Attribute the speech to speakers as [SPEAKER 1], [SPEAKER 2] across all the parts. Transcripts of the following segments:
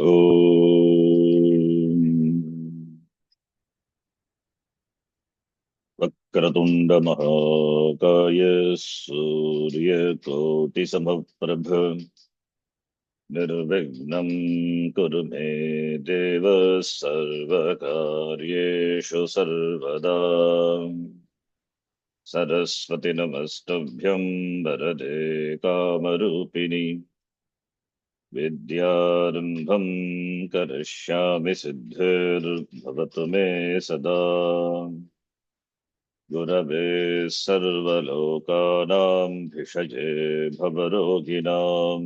[SPEAKER 1] ॐ वक्रतुण्डमहाकाय सूर्यकोटिसमप्रभ निर्विघ्नं कुरु मे देव सर्वकार्येषु सर्वदा सरस्वति नमस्तुभ्यं वरदे कामरूपिणि विद्यारम्भं करिष्यामि सिद्धिर्भवतु मे सदा गुरवे सर्वलोकानां भिषजे भवरोगिणां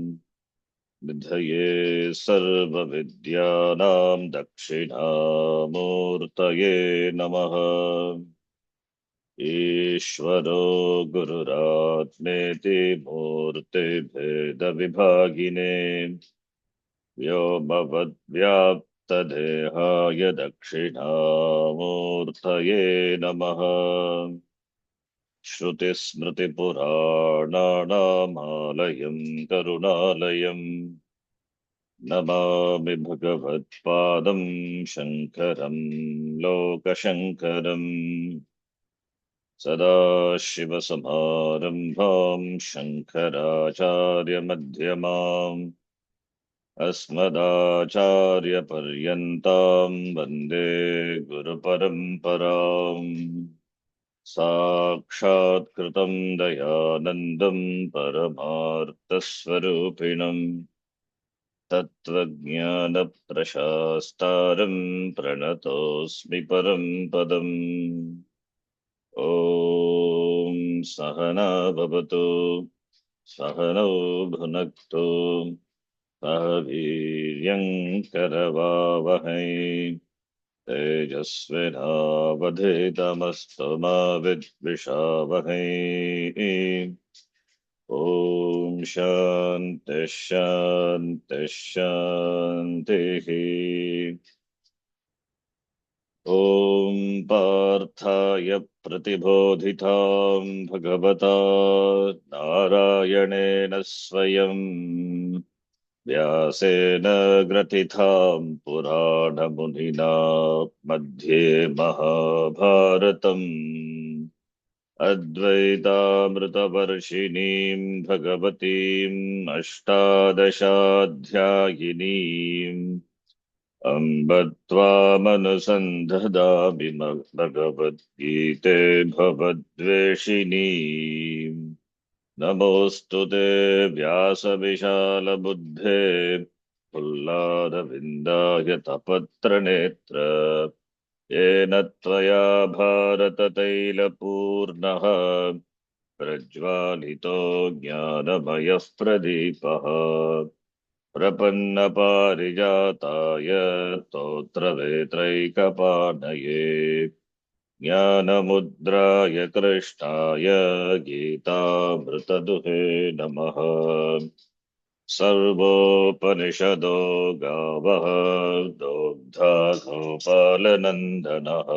[SPEAKER 1] निधये सर्वविद्यानां दक्षिणामूर्तये नमः। ईश्वरो गुरुरात्मेति मूर्तिभेदविभागिने व्योमवद्व्याप्तदेहाय दक्षिणामूर्तये नमः। श्रुतिस्मृतिपुराणानामालयं करुणालयम् नमामि भगवत्पादं शङ्करं लोकशङ्करम्। सदाशिवसमारम्भां शङ्कराचार्यमध्यमाम् अस्मदाचार्यपर्यन्तां वन्दे गुरुपरम्पराम्। साक्षात्कृतं दयानन्दं परमार्थस्वरूपिणम् तत्त्वज्ञानप्रशास्तारं प्रणतोऽस्मि परं पदम्। ॐ सहना भवतु सहनौ भुनक्तु सह वीर्यङ्करवावहै तेजस्विनावधीतमस्तु मा विद्विषावहै। ॐ शान्ति शान्ति शान्तिः। ॐ पार्थाय प्रतिबोधितां भगवता नारायणेन स्वयं व्यासेन ग्रथितां पुराणमुनिना मध्ये महाभारतम् अद्वैतामृतवर्षिणीं भगवतीम् अष्टादशाध्यायिनीम् अम्ब त्वामनुसन्धदामि भगवद्गीते भवद्वेषिणीम्। नमोऽस्तु ते व्यासविशालबुद्धे फुल्लारविन्दाय तपत्रनेत्र येन त्वया भारततैलपूर्णः प्रज्वालितो ज्ञानमयः प्रदीपः प्रपन्नपारिजाताय स्तोत्रवेत्रैकपाणये ज्ञानमुद्राय कृष्णाय गीतामृतदुहे नमः। सर्वोपनिषदो गावः दोग्धा गोपालनन्दनः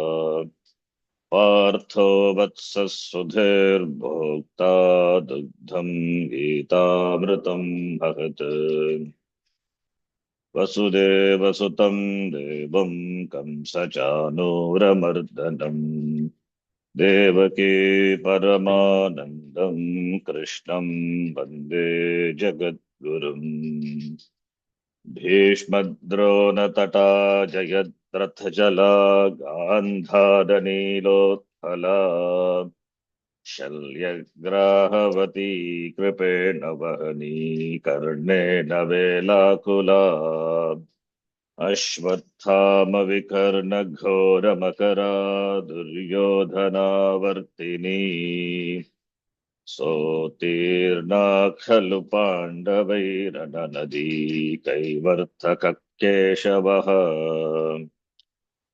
[SPEAKER 1] पार्थो वत्सः सुधीर्भोक्ता दुग्धं गीतामृतं महत्। वसुदेवसुतं देवं कंसचानूरमर्दनं देवकी परमानन्दं कृष्णं वन्दे जगद्गुरुम्। भीष्मद्रोणतटा जयद्रथजला गान्धारनीलोत्पला शल्यग्राहवती कृपेण वहनी कर्णेन वेलाकुला अश्वत्थामविकर्णघोरमकरा दुर्योधनावर्तिनी सोत्तीर्णा खलु पाण्डवैरननदी कैवर्तककेशवः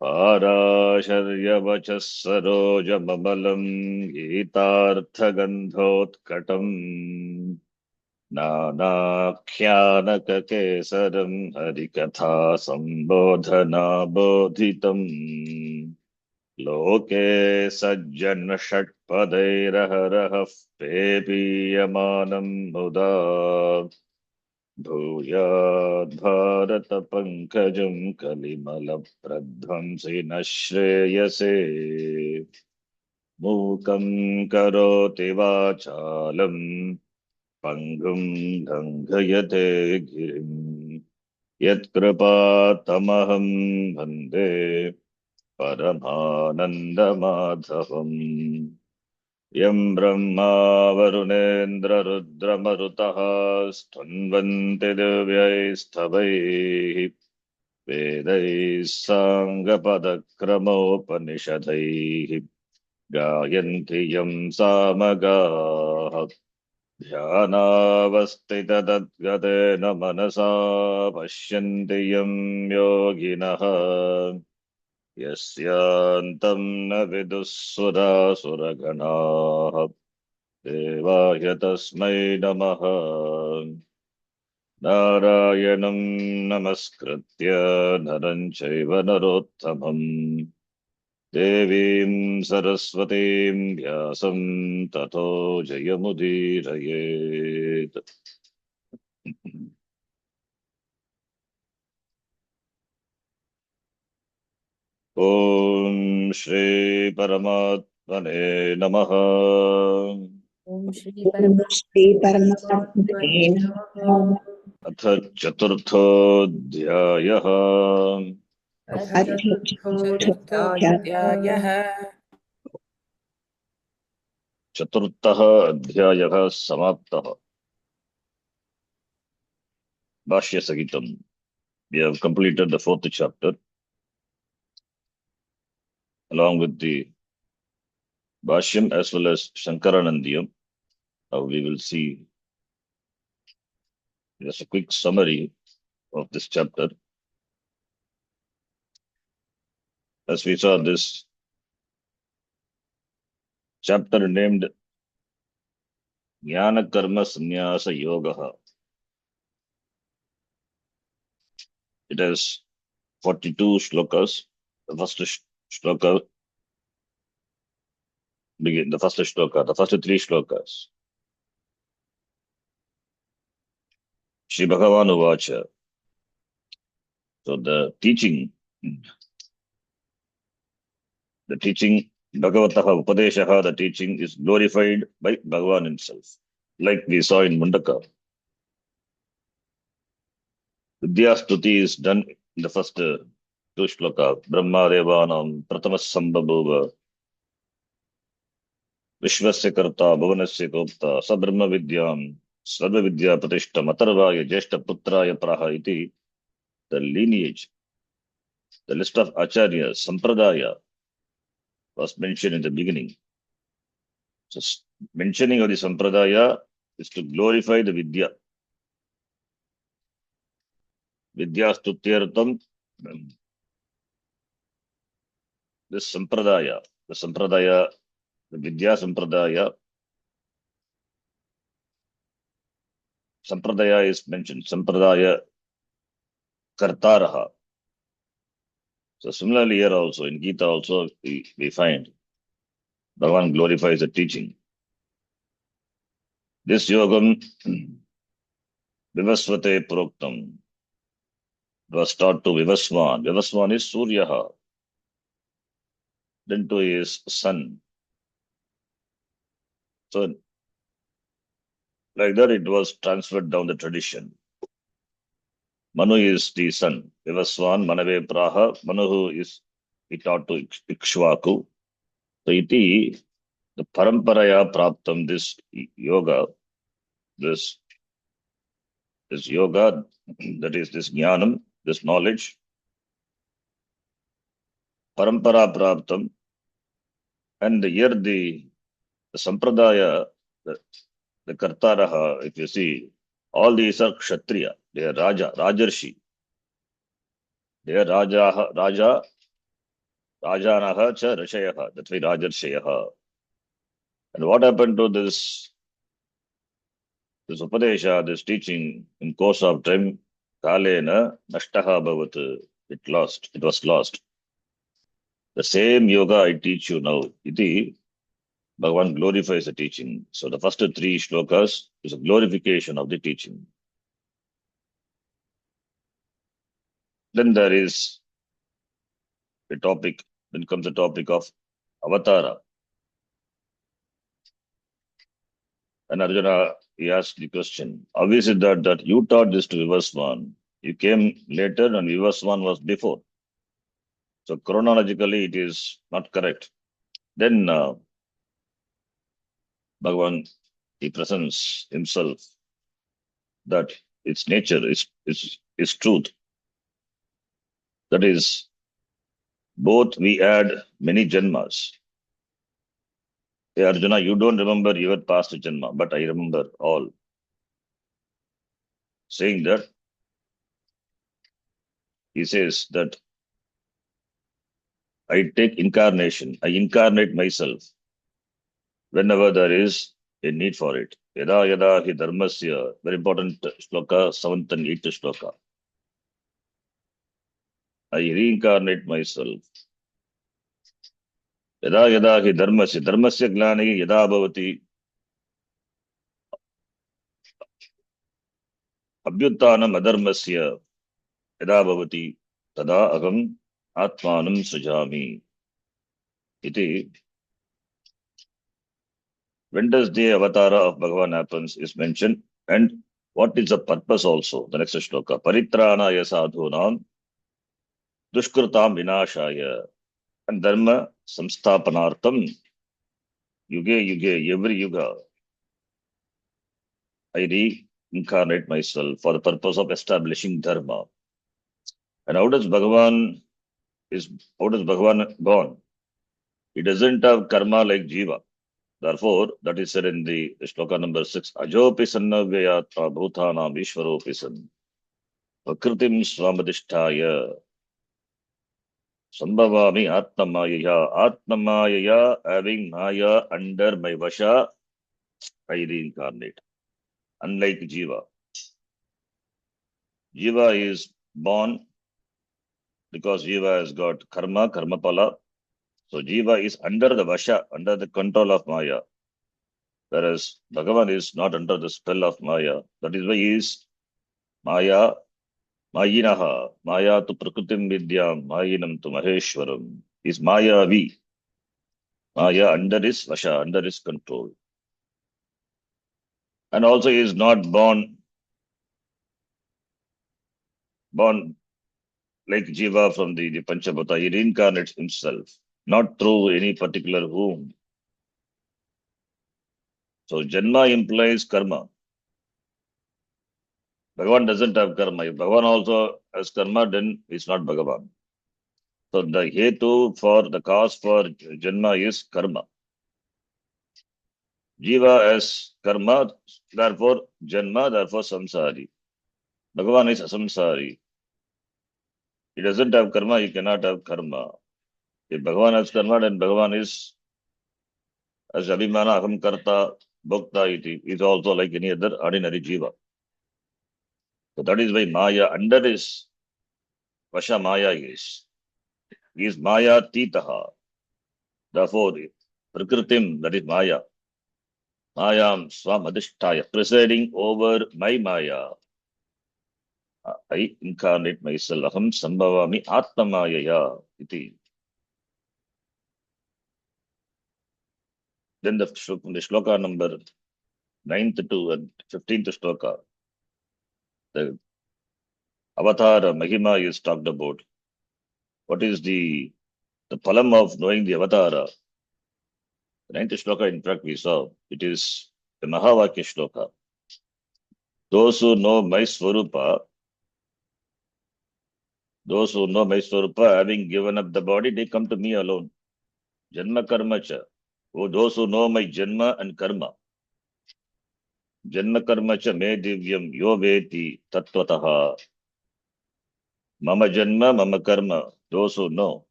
[SPEAKER 1] पाराशर्यवचः सरोजममलं गीतार्थगन्धोत्कटम् नानाख्यानककेसरं हरिकथा सम्बोधना बोधितम् लोके सज्जन षट्पदैरहरहः पेपीयमानं मुदा भूयाद् भारतपङ्कजं कलिमलप्रध्वंसि न श्रेयसे मूकं करोति वाचालं पङ्गुं लङ्घयते गिरिम् यत्कृपातमहं वन्दे परमानन्दमाधवम् यं ब्रह्मा वरुणेन्द्ररुद्रमरुतः स्तुन्वन्ति दिव्यैस्तवैः वेदैः साङ्गपदक्रमोपनिषदैः गायन्ति यं सामगाः ध्यानावस्थिततद्गतेन मनसा पश्यन्ति यं योगिनः यस्यान्तं न विदुःसुरासुरगणाः देवाय तस्मै नमः नारायणं नमस्कृत्य नरं चैव नरोत्तमम् देवीं सरस्वतीं व्यासं ततो जयमुदीरयेत्। ॐ श्री परमात्मने नमः।
[SPEAKER 2] ओम श्री
[SPEAKER 3] श्रीपरमात्मने
[SPEAKER 2] परमात्मने
[SPEAKER 3] नमः।
[SPEAKER 2] नमः।
[SPEAKER 1] अथ चतुर्थोऽध्यायः
[SPEAKER 2] अथ
[SPEAKER 3] अथ
[SPEAKER 2] चतुर्थोऽध्यायः
[SPEAKER 1] चतुर्थः अध्यायः समाप्तः। भाष्यसहितं we have completed the fourth chapter along with the Bhashyam as well as Shankaranandiyam. Now we will see just a quick summary of this chapter. As we saw, this chapter named Jnana Karma Sannyasa Yoga. It has 42 shlokas. The first shloka the first three shlokas. Shri Bhagavan Uvacha. So the teaching, Bhagavataha Upadeshaha, the teaching is glorified by Bhagavan himself. Like we saw in Mundaka. Vidya Stuti is done in the first two shloka. Brahma Devanam Pratamas Sambhabhuva Vishwasya Karta Bhuvanasya Gopta Sabrahma Vidyam Sarva Vidya Pratishta Matarvaya Jeshta Putraya Praha iti. The lineage, the list of Acharyas, Sampradaya was mentioned in the beginning. So mentioning of the Sampradaya is to glorify the Vidya. Vidya Stutyartham, this Sampradaya, the Vidya Sampradaya is mentioned, Sampradaya Kartaraha. So similarly here also, in Gita also, we find Bhagavan glorifies the teaching. This Yogam Vivasvate Proktam was taught to Vivaswan. Vivaswan is Suryaha. Then to his son. So like that it was transferred down the tradition. Manu is the son. Vivaswan, Manave Praha. Manu is he taught to Ikshvaku. So iti, the Paramparaya Praptam, this yoga, this yoga, that is this jnanam, this knowledge, Parampara Praptam, and here the Sampradaya, the Kartaraha, if you see, all these are Kshatriya, they are Rajarshi. They are Rajanaha cha Rashayaha, that's why Rajarshayaha. And what happened to this Upadesha, this teaching, in course of time, Kalena Nashtaha Bhavat, it was lost. The same yoga I teach you now, iti, Bhagavan glorifies the teaching. So the first three shlokas is a glorification of the teaching. Then there is a topic, then comes the topic of avatara. And Arjuna, he asked the question, how is it that you taught this to Vivaswan? You came later and Vivaswan was before. So chronologically, it is not correct. Then Bhagavan, he presents himself that its nature is truth. That is, both we had many janmas. Hey Arjuna, you don't remember your past janma, but I remember all. Saying that, he says that I take incarnation, I incarnate myself whenever there is a need for it. Yada yada hi dharmasya, very important shloka, 7th and 8th shloka. I reincarnate myself. Yada yada hi dharmasya glani yada bhavati abhyuttanam adharmasya yada bhavati tada aham atmanam srijami. Iti, when does the avatara of Bhagavan happens is mentioned, and what is the purpose also? The next shloka. Paritranaya sadhunam dushkrutam vinashaya and dharma samsthapanartam yuge yuge, every yuga, I reincarnate myself for the purpose of establishing dharma. And how does Bhagavan gone? He doesn't have karma like Jiva. Therefore, that is said in the shloka number 6. Ajopi sannavyayatra bhutanam ishvaropi san. Prakritim swamadhisthaya sambhavami atmamayaya. Atmamayaya, having maya under my vasha, I reincarnate. Unlike Jiva. Jiva is born because Jiva has got karma pala. So Jiva is under the vasha, under the control of maya. Whereas Bhagavan is not under the spell of maya. That is why he is maya. Mayinaha, Maya tu Prakritim Vidyam, Mayinam tu Maheshwaram, is Maya V. Maya under his Vasha, under his control. And also he is not born like Jiva from the Panchabhata. He reincarnates himself, not through any particular womb. So Janma implies karma. Bhagavan doesn't have karma. If Bhagavan also has karma, then it's not Bhagavan. So the hetu for the cause for Janma is karma. Jiva has karma, therefore Janma, therefore samsari. Bhagavan is asamsari. He doesn't have karma, he cannot have karma. If Bhagavan has karma, then Bhagavan is as Abhimana Aham Karta Bhokta iti, is also like any other ordinary Jiva. So that is why Maya, under his Vasha Maya is. He is Maya Titaha. Therefore, Prakritim, that is Maya. Mayam Swamadhisthaya, presiding over my Maya. I incarnate myself. Aham sambhavami atmamayaya iti. Then the shloka number 9th to and 15th shloka, the avatar Mahima is talked about. What is the phalam of knowing the avatara? The 9th shloka, in fact, we saw, it is the Mahavakya shloka. Those who know my Swarupa, having given up the body, they come to me alone. Janma karma cha. Oh, those who know my Janma and Karma. Janma karma cha me divyam yo veti tattvataha. Mama Janma, Mama Karma. Those who know.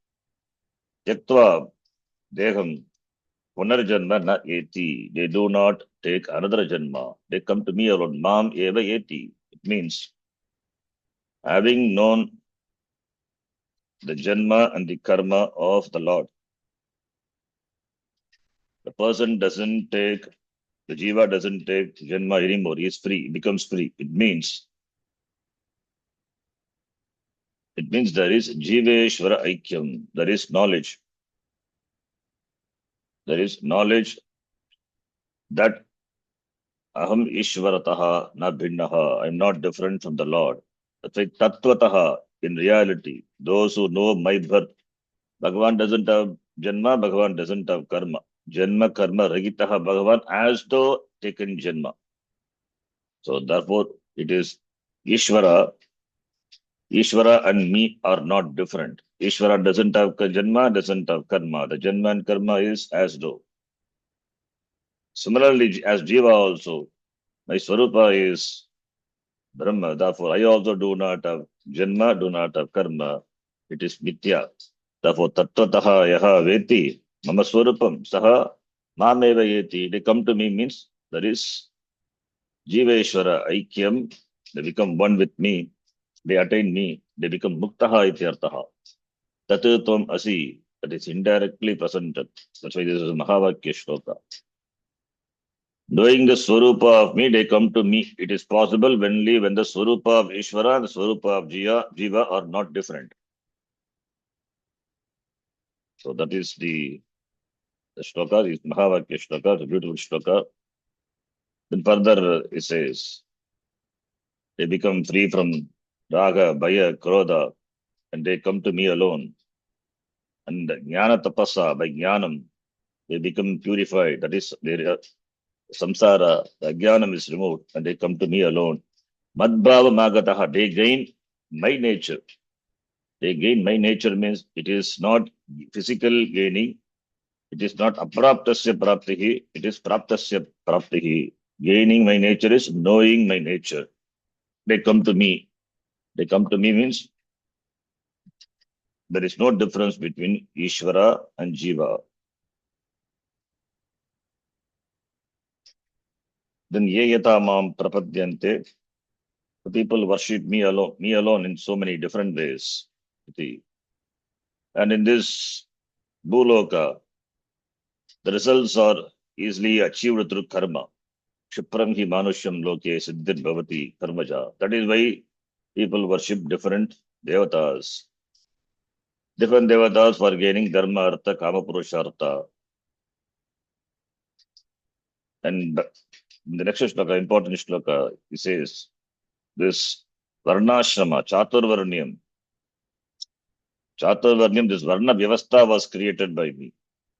[SPEAKER 1] Tyaktva deham punarjanma na eti. They do not take another Janma. They come to me alone. Mam eva eti. It means, having known the Janma and the Karma of the Lord, the person doesn't take, the Jiva doesn't take Janma anymore. He is free, he becomes free. It means It means there is Jiveshwara Aikyam. There is knowledge. There is knowledge that Aham Ishvarataha na bhinnaha. I'm not different from the Lord. That's why Tattvataha, in reality, those who know my birth, Bhagavan doesn't have Janma, Bhagavan doesn't have Karma. Janma Karma Ragitaha Bhagavan as though taken Janma. So therefore, it is Ishvara. Ishvara and me are not different. Ishvara doesn't have Janma, doesn't have Karma. The Janma and Karma is as though. Similarly, as Jiva also, my Swarupa is Brahma. Therefore, I also do not have Janma, do not have Karma. It is Mithya. Therefore, Tattvataha Yaha Veti, Mama Swarupam, Saha, Mameva Yeti. They come to me means there is Jiveshwara Aikyam. They become one with me. They attain me. They become Muktaha Ityartaha. Tatutvam Asi. That is indirectly presented. That's why this is a Mahavakya Shloka. Knowing the Swarupa of me, they come to me. It is possible only when the Swarupa of Ishvara and the Swarupa of Jiva are not different. So that is the shloka, is Mahavakya shloka, the beautiful shloka. Then further it says, they become free from Raga, Bhaya, Krodha, and they come to me alone. And Jnana Tapasa, by Jnanam, they become purified. That is, their samsara, the Jnanam is removed, and they come to me alone. Madbhava Magataha, they gain my nature. They gain my nature means it is not physical gaining. It is not apraptasya praptihi. It is praptasya praptihi. Gaining my nature is knowing my nature. They come to me. They come to me means there is no difference between Ishvara and Jiva. Then ye yata mam prapadyante. The people worship me alone in so many different ways. And in this Bhuloka, the results are easily achieved through karma. Kshipram hi manusham loke siddhir bhavati karmaja. That is why people worship different devatas. Different devatas for gaining dharma, artha, kama, purushartha. And in the next shloka, important shloka, he says, this varnashrama, chaturvarnyam, this varna vyavastha was created by me.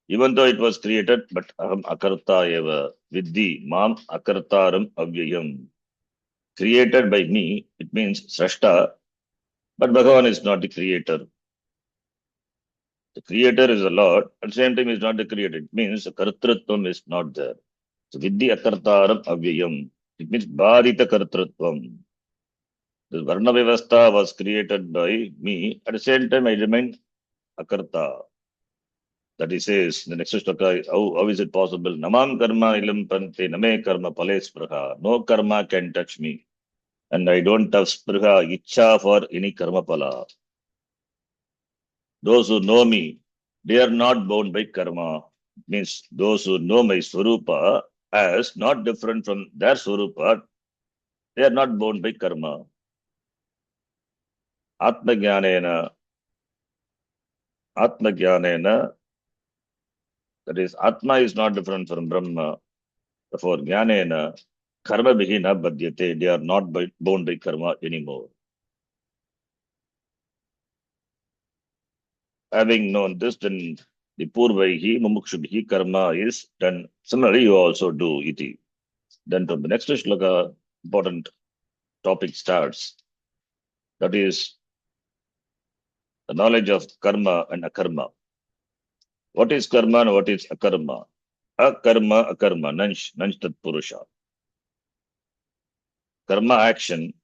[SPEAKER 1] Even though it was created, but aham akarta eva vidhi mam akartaram avyayam. Created by me, it means srashta, but Bhagavan is not the creator. The creator is the Lord, at the same time is not the creator. It means the kartrutvam is not there. So vidhi akartaram avyayam. It means bharita kartrutvam. The varna vyavastha was created by me. At the same time, I remain akarta. That he says in the next shloka, how is it possible? Namam karma ilam pante name karma pale spraha. No karma can touch me. And I don't have spraha, icha for any karma pala. Those who know me, they are not bound by karma. Means those who know my swarupa as not different from their swarupa, they are not bound by karma. Atma jnanena, Atma jnanena, that is, Atma is not different from Brahma. Therefore, jnanena, karma bhina badhyate, they are not bound by karma anymore. Having known this, then the purvaihi, mumukshubhi karma is done. Similarly, you also do iti. Then from the next shloka, important topic starts. That is the knowledge of karma and akarma. What is karma and what is akarma? Akarma, akarma, nanch tat purusha. Karma, action,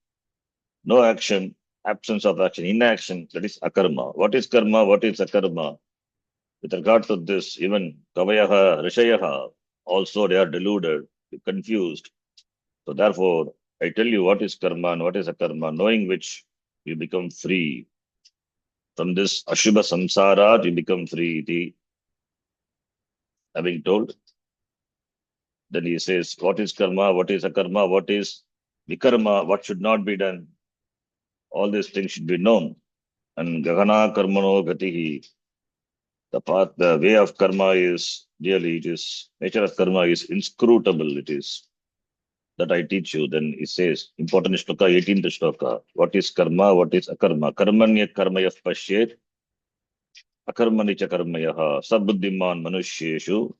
[SPEAKER 1] no action, absence of action, inaction, that is akarma. What is karma? What is akarma? With regard to this, even kavayaha, rishayaha, also they are deluded, confused. So therefore, I tell you what is karma and what is akarma, knowing which you become free. From this ashubha samsara, you become free. Having told, then he says, what is karma, what is akarma, what is vikarma, what should not be done. All these things should be known. And Gahana Karmano Gatihi, the path, the way of karma is really, it is, nature of karma is inscrutable. It is that I teach you. Then it says, important shloka, 18th shloka. What is karma? What is akarma? Karmanya karmaya pashyet, akarmani cha karmayaha. Sabuddhiman manusheshu,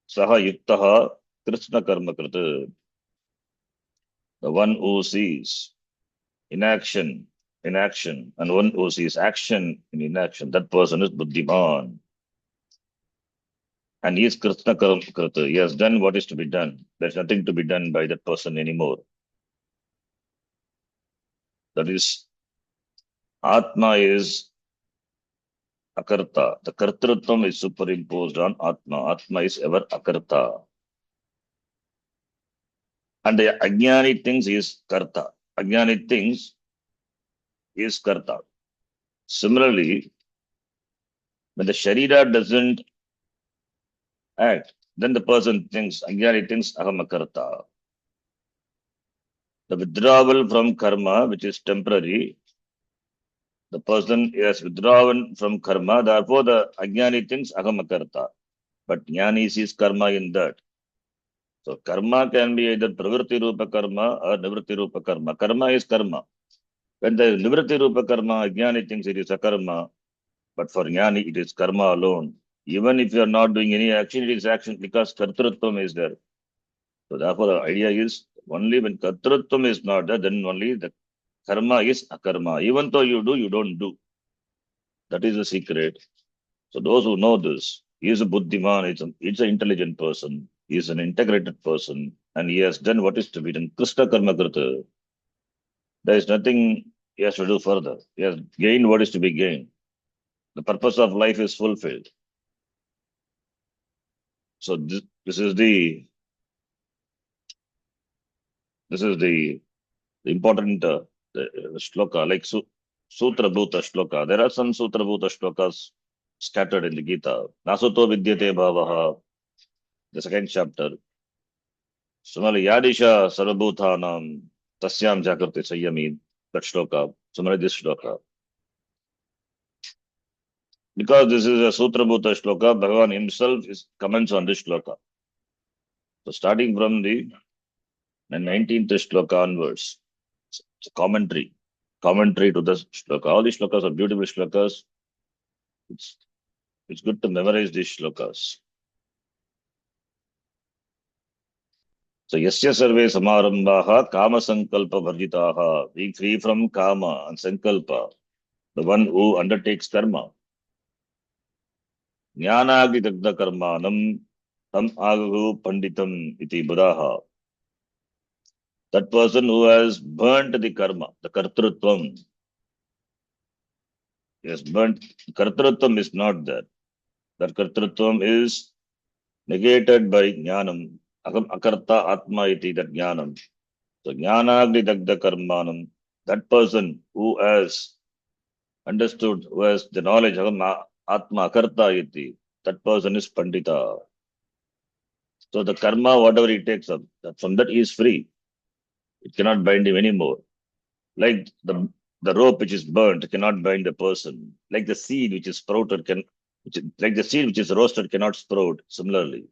[SPEAKER 1] saha yuktaha, krishna karma krita. The one who sees inaction, inaction, and one who sees action in inaction, that person is buddhiman. And he is krishna karma krita. He has done what is to be done. There's nothing to be done by that person anymore. That is, Atma is akarta. The kartrutvam is superimposed on Atma. Atma is ever akarta. And the ajnani things is karta. Ajnani things is karta. Similarly, when the sharira doesn't act, then the person thinks, ajnani thinks, aham akarta. The withdrawal from karma, which is temporary, the person is withdrawn from karma, therefore the ajnani thinks, aham akarta. But jnani sees karma in that. So karma can be either pravritti rupa karma or nivritti rupa karma. Karma is karma. When the nivritti rupa karma, jnani thinks it is a karma, but for jnani it is karma alone. Even if you are not doing any action, it is action because kartrutvam is there. So therefore the idea is only when kartrutvam is not there, then only the karma is akarma. Even though you do, you don't do. That is the secret. So those who know this, he is a buddhiman, it's an intelligent person, he is an integrated person, and he has done what is to be done. Krishna karma krita. There is nothing he has to do further. He has gained what is to be gained. The purpose of life is fulfilled. So this is the important the shloka, like Sutra Bhuta shloka. There are some Sutra Bhuta shlokas scattered in the Gita. Nasuto vidyate bhavaha, the second chapter. Similarly, Yadisha Sarvabhutanam Tasyam Jagrati Sayami, that shloka. Similarly, this shloka. Because this is a Sutra Bhuta shloka, Bhagavan himself comments on this shloka. So starting from the 19th shloka onwards, it's a commentary to the shloka. All these shlokas are beautiful shlokas. It's good to memorize these shlokas. So yasya sarve samarambaha kama sankalpa bharjitaha, being free from kama and sankalpa, the one who undertakes karma. Jnanagni dagda karmanam tam agahu panditam iti buddhaha. That person who has burnt the karma, the kartrutvam, he has burnt, kartrutvam is not there. That kartrutvam is negated by jnanam. Akam akarta atma iti, that jnanam. So jnanagni dagda karmanam, that person who has understood, who has the knowledge of atma akarta iti, that person is pandita. So the karma, whatever he takes up, from that he is free. It cannot bind him anymore. Like the rope which is burnt cannot bind the person. Like the seed which is sprouted like the seed which is roasted cannot sprout. Similarly,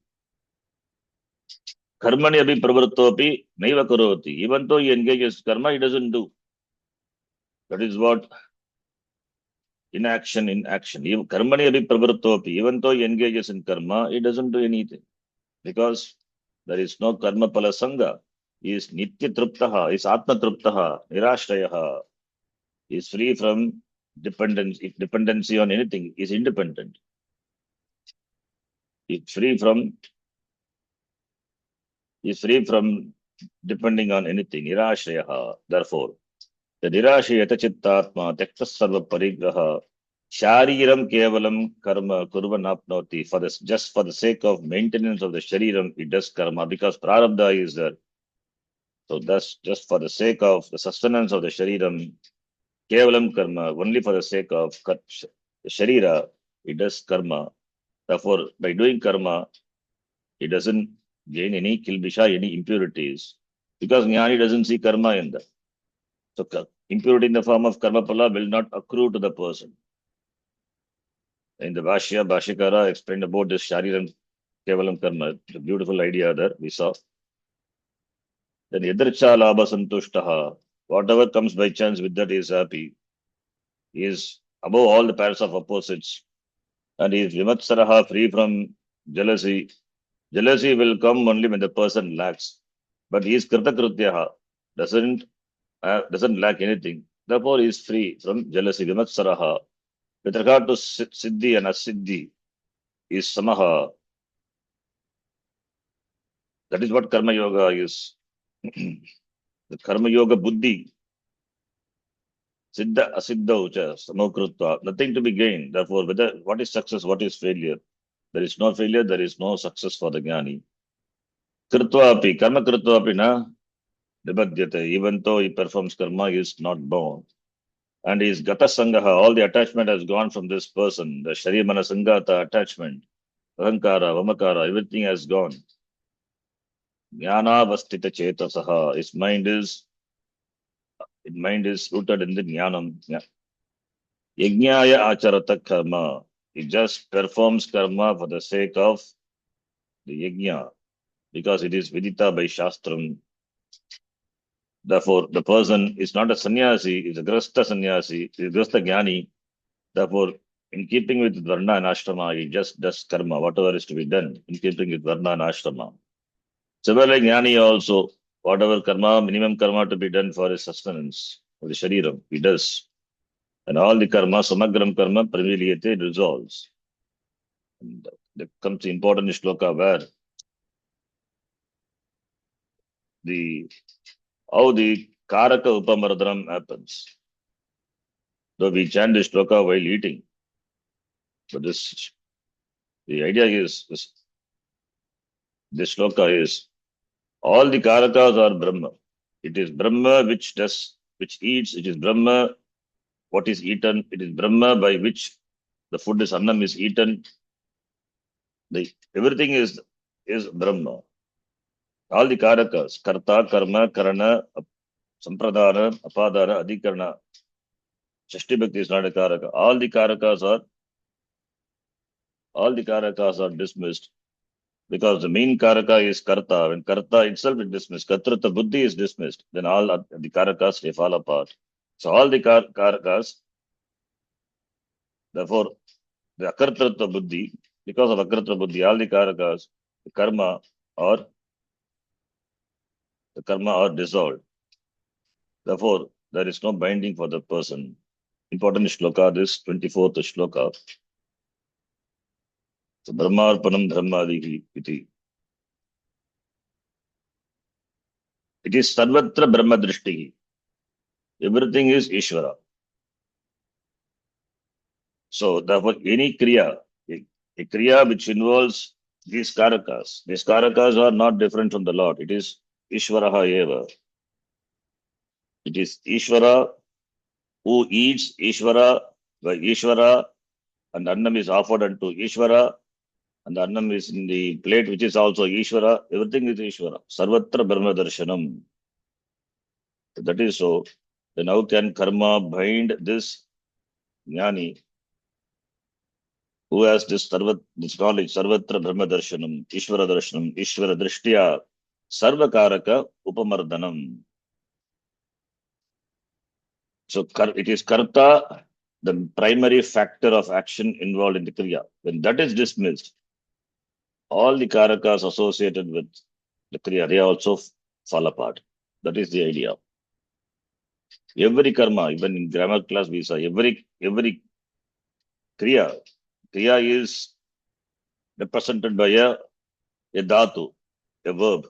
[SPEAKER 1] karmani abhi pravrittopi naiva karoti. Even though he engages karma, he doesn't do. That is what inaction in action. Karmani abhi pravrittopi. Even though he engages in karma, he doesn't do anything because there is no karma pala sangha. He is nitya truptaha, he is atma truptaha, nirashrayaha. He is free from dependency on anything. He is independent. He is free from depending on anything. Nirashrayaha. Therefore, the nirashrayata chittatma tekta sarva parigraha shariram kevalam karma kurvanapnoti. Just for the sake of maintenance of the shariram, it does karma because prarabdha is there. So thus, just for the sake of the sustenance of the shariram, kevalam karma, only for the sake of the sharira, it does karma. Therefore, by doing karma, it doesn't gain any kilbisha, any impurities. Because jnani doesn't see karma in that. So impurity in the form of karma phala will not accrue to the person. In the Bhashikara explained about this Shariram Kevalam Karma, the beautiful idea that we saw. Then Yadarcha Labha Santushtaha, whatever comes by chance with that he is happy. He is above all the pairs of opposites. And he is Vimatsaraha, free from jealousy. Jealousy will come only when the person lacks. But he is Kritakrityaha, doesn't lack anything. Therefore, he is free from jealousy. Vimatsaraha. With regard to Siddhi and Asiddhi, is Samaha. That is what Karma Yoga is. The Karma Yoga Buddhi, Siddha Asiddha Ucha, Samokrutva, nothing to be gained. Therefore, what is success, what is failure? There is no failure, there is no success for the Jnani. Kritva api, Karma Kritva api na Nibadhyate, even though he performs karma, he is not born. And his Gata Sangaha, all the attachment has gone from this person. The Sharimana Sangata attachment, Ahankara, Vamakara, everything has gone. Jnana Vastita Chetasaha, his mind is rooted in the Jnanam. Yajnaya Acharata Karma. He just performs karma for the sake of the yajna, because it is vidita by Shastram. Therefore, the person is not a sannyasi, is a grasta sannyasi, is a grasta jnani. Therefore, in keeping with Varna and Ashrama, he just does karma, whatever is to be done, in keeping with Varna and Ashrama. Similarly, jnani also, whatever karma, minimum karma to be done for his sustenance, for the shariram, he does. And all the karma, samagram karma, praviliyate, resolves. And there comes the important shloka where how the karaka upamardhanam happens. Though we chant this shloka while eating, but the idea is, this shloka is, all the karakas are Brahma. It is Brahma which eats, it is Brahma what is eaten, it is Brahma by which the food is annam is eaten. Everything is Brahma. All the karakas, karta, karma, karana, sampradana, apadana, adhikarana, Shashti Bhakti is not a karaka. All the karakas are dismissed because the main karaka is karta. When karta itself is dismissed, katrata buddhi is dismissed, then all the karakas they fall apart. So all the karakas, therefore, the akartrata buddhi, because of akartrata buddhi, all the karakas, the karma are dissolved. Therefore, there is no binding for the person. Important shloka, this 24th shloka. So Brahmarpanam Dharmadihi iti. It is Sarvatra Brahma Drishti. Everything is Ishvara. So therefore, any kriya, a kriya which involves these karakas are not different from the Lord. It is Ishvaraha eva. It is Ishvara who eats Ishvara by Ishvara, and Annam is offered unto Ishvara, and the Annam is in the plate which is also Ishvara. Everything is Ishvara. Sarvatra Brahma Darshanam. That is so. Then how can karma bind this jnani who has this knowledge, Sarvatra Brahma Darshanam, Ishvara Drishtya, Sarvakaraka Upamardhanam. So it is Karta, the primary factor of action involved in the Kriya. When that is dismissed, all the Karakas associated with the Kriya, they also fall apart. That is the idea. Every karma, even in grammar class we saw, every Kriya is represented by a dhatu, a verb.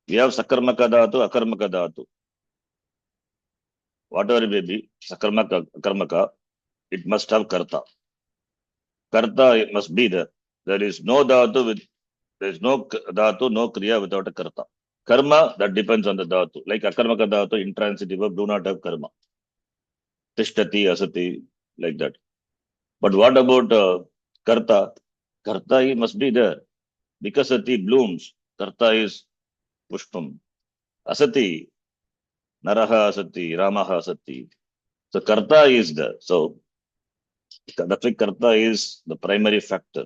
[SPEAKER 1] We have sakarmaka dhatu, akarmaka dhatu. Whatever it may be, sakarmaka, akarmaka, it must have karta. Karta it must be there. There is no dhatu no kriya without a karta. Karma, that depends on the dhatu. Like akarmaka dhatu, intransitive verb, do not have karma. Tishtati, asati, like that. But what about karta? Karta must be there. Vikasati blooms. Karta is pushpam. Asati, Naraha Sati, Ramaha Sati. So Karta is there. So the Karta is the primary factor.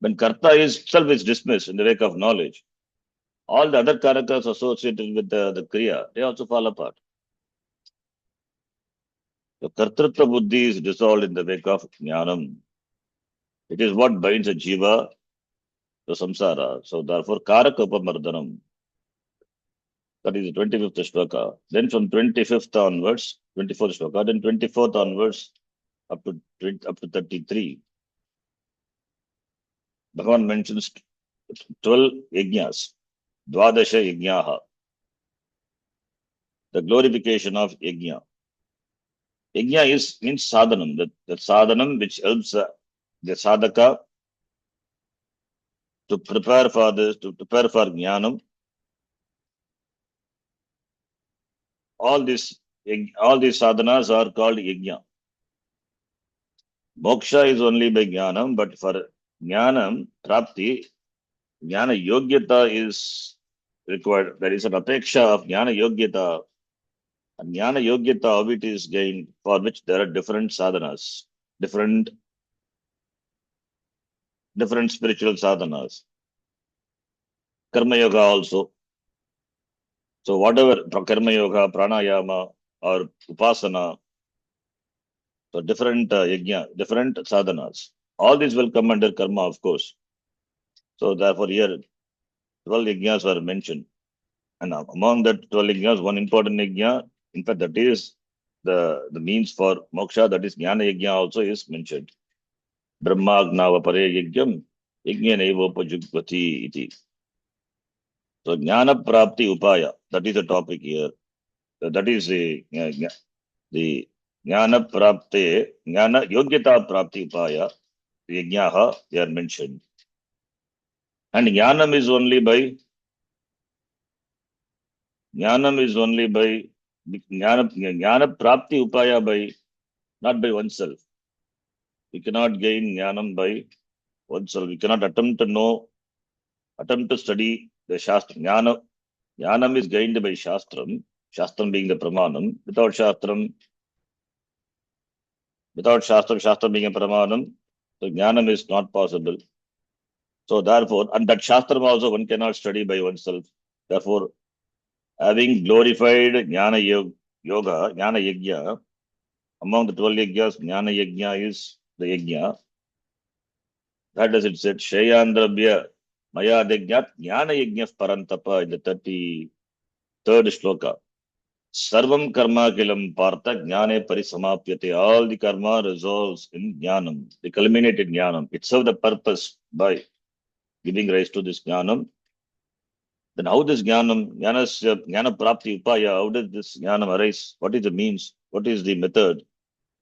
[SPEAKER 1] When Karta is itself is dismissed in the wake of knowledge, all the other characters associated with the Kriya, they also fall apart. The Kartrutva Buddhi is dissolved in the wake of Jnanam. It is what binds a jiva to samsara. So therefore, Karaka Upamardanam. That is the 25th shloka. Then from 25th onwards, 24th shloka, then 24th onwards, up to 33. Bhagavan mentions 12 yajnas, Dwadasha yajnaha, the glorification of yajna. Yajna means sadhanam, the sadhanam which helps the sadhaka to prepare for this, to prepare for jnanam. All these sadhanas are called yajna. Moksha is only by jnanam, but for jnanam, prapti, jnana yogyata is required. There is an apeksha of jnana yogyata. And jnana yogyata, how it is gained, for which there are different sadhanas, different spiritual sadhanas. Karma yoga also. So whatever karma yoga, pranayama, or upasana, so different yajna, different sadhanas. All these will come under karma, of course. So therefore here 12 yajnas were mentioned. And among that 12 yajnas, one important yajna, in fact, that is the means for moksha, that is jnana yajna also is mentioned. Brahmagnava pare yajnam, yajna naivopajugvati iti. So jnana prapti upaya, that is the topic here. So that is the jnana prapti, jnana yogyata prapti upaya, yajnaha, they are mentioned. And jnanam is only by jnana prapti upaya by, not by oneself. We cannot gain jnanam by oneself. We cannot attempt to study the Shastra. Jnanam is gained by Shastram, Shastram being the Pramanam. Without Shastram being a Pramanam, so Jnanam is not possible. So therefore, and that Shastram also one cannot study by oneself. Therefore, having glorified Jnana Yoga, Jnana Yajna, among the 12 Yajnas, Jnana Yajna is the Yajna. That does it said, Shayandrabhya Maya Degnat Jnana Yajna Parantapa in the 33rd shloka. Sarvam karma kilam partha jnane parisamapyate. All the karma resolves in jnanam. They culminate in jnanam. It serves the purpose by giving rise to this jnanam. Then how this jnana prapti upaya, how does this jnanam arise? What is the means? What is the method?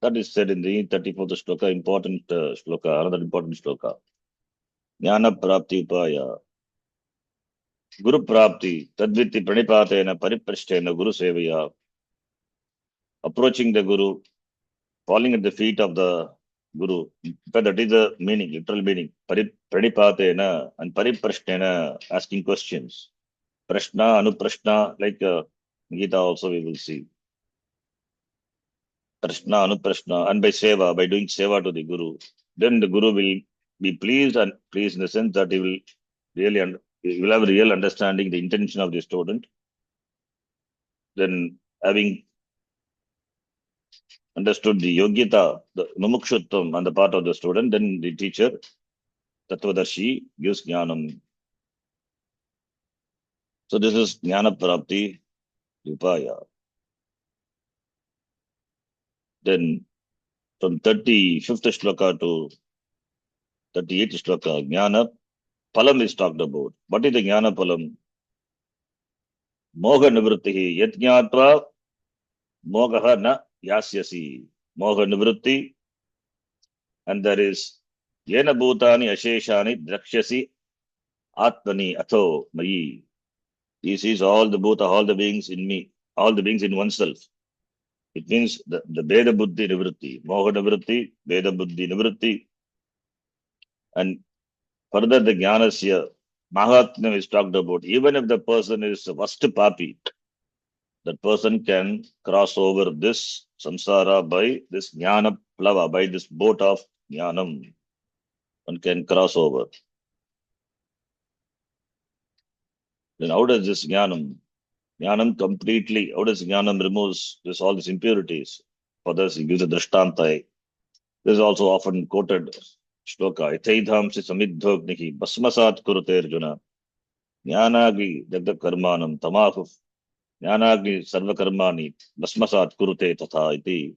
[SPEAKER 1] That is said in the 34th shloka, important shloka, another important shloka. Jnana prapti upaya. Guru prapti, tadviti pranipatena pariprashtena guru sevaya. Approaching the guru, falling at the feet of the guru. In fact, that is the meaning, literal meaning. Pranipatena and pariprashtena, asking questions. Prashna, anuprashna, like Gita also we will see. Prashna, anuprashna, and by seva, by doing seva to the guru. Then the guru will be pleased, and pleased in the sense that he will really he will have a real understanding the intention of the student. Then having understood the yogita, the mumukshutvam on the part of the student, then the teacher, Tattvadarshi, gives jnanam. So this is jnana prapti upaya. Then from 35th shloka to 38th shloka, jnana palam is talked about. What is the jnana palam? Moha nivrittihi. Yat jnatva mogaha na yasyasi. Moha nivritti. And there is yena bhutani asheshani drakshyasi atmani atho mayi. He sees all the bhuta, all the beings in me, all the beings in oneself. It means the Veda Buddhi Nivritti, Moha Nivritti, Veda Buddhi Nivritti. And further, the Jnanasya, Mahatmya is talked about. Even if the person is the worst papi, that person can cross over this samsara by this jnana plava, by this boat of jnanam. One can cross over. Then how does this jnanam? Jnanam completely, how does jnanam removes this all these impurities? For this, he gives a drishtanta. This is also often quoted shloka. Itaidhamsi samidhognihi basmasat kurute arjuna. Jnanagi jagda karmanam tamahu. Jnanagi sarva karmani basmasat kurute tatha iti.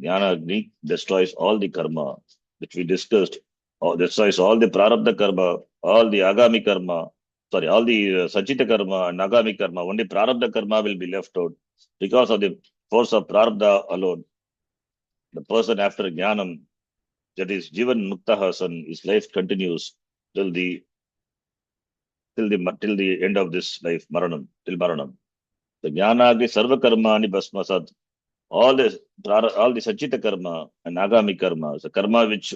[SPEAKER 1] Jnanagni destroys all the karma which we discussed, or destroys all the prarabdha karma, all the agami karma, sorry, all the sachita karma and agami karma. Only prarabdha karma will be left out because of the force of prarabdha alone. The person after jnanam, that is jivan muktahasan, his life continues till the till the end of this life, maranam, till maranam. The jnanagni sarva karmani basmasat. All the sachita karma and agami karma, the karma which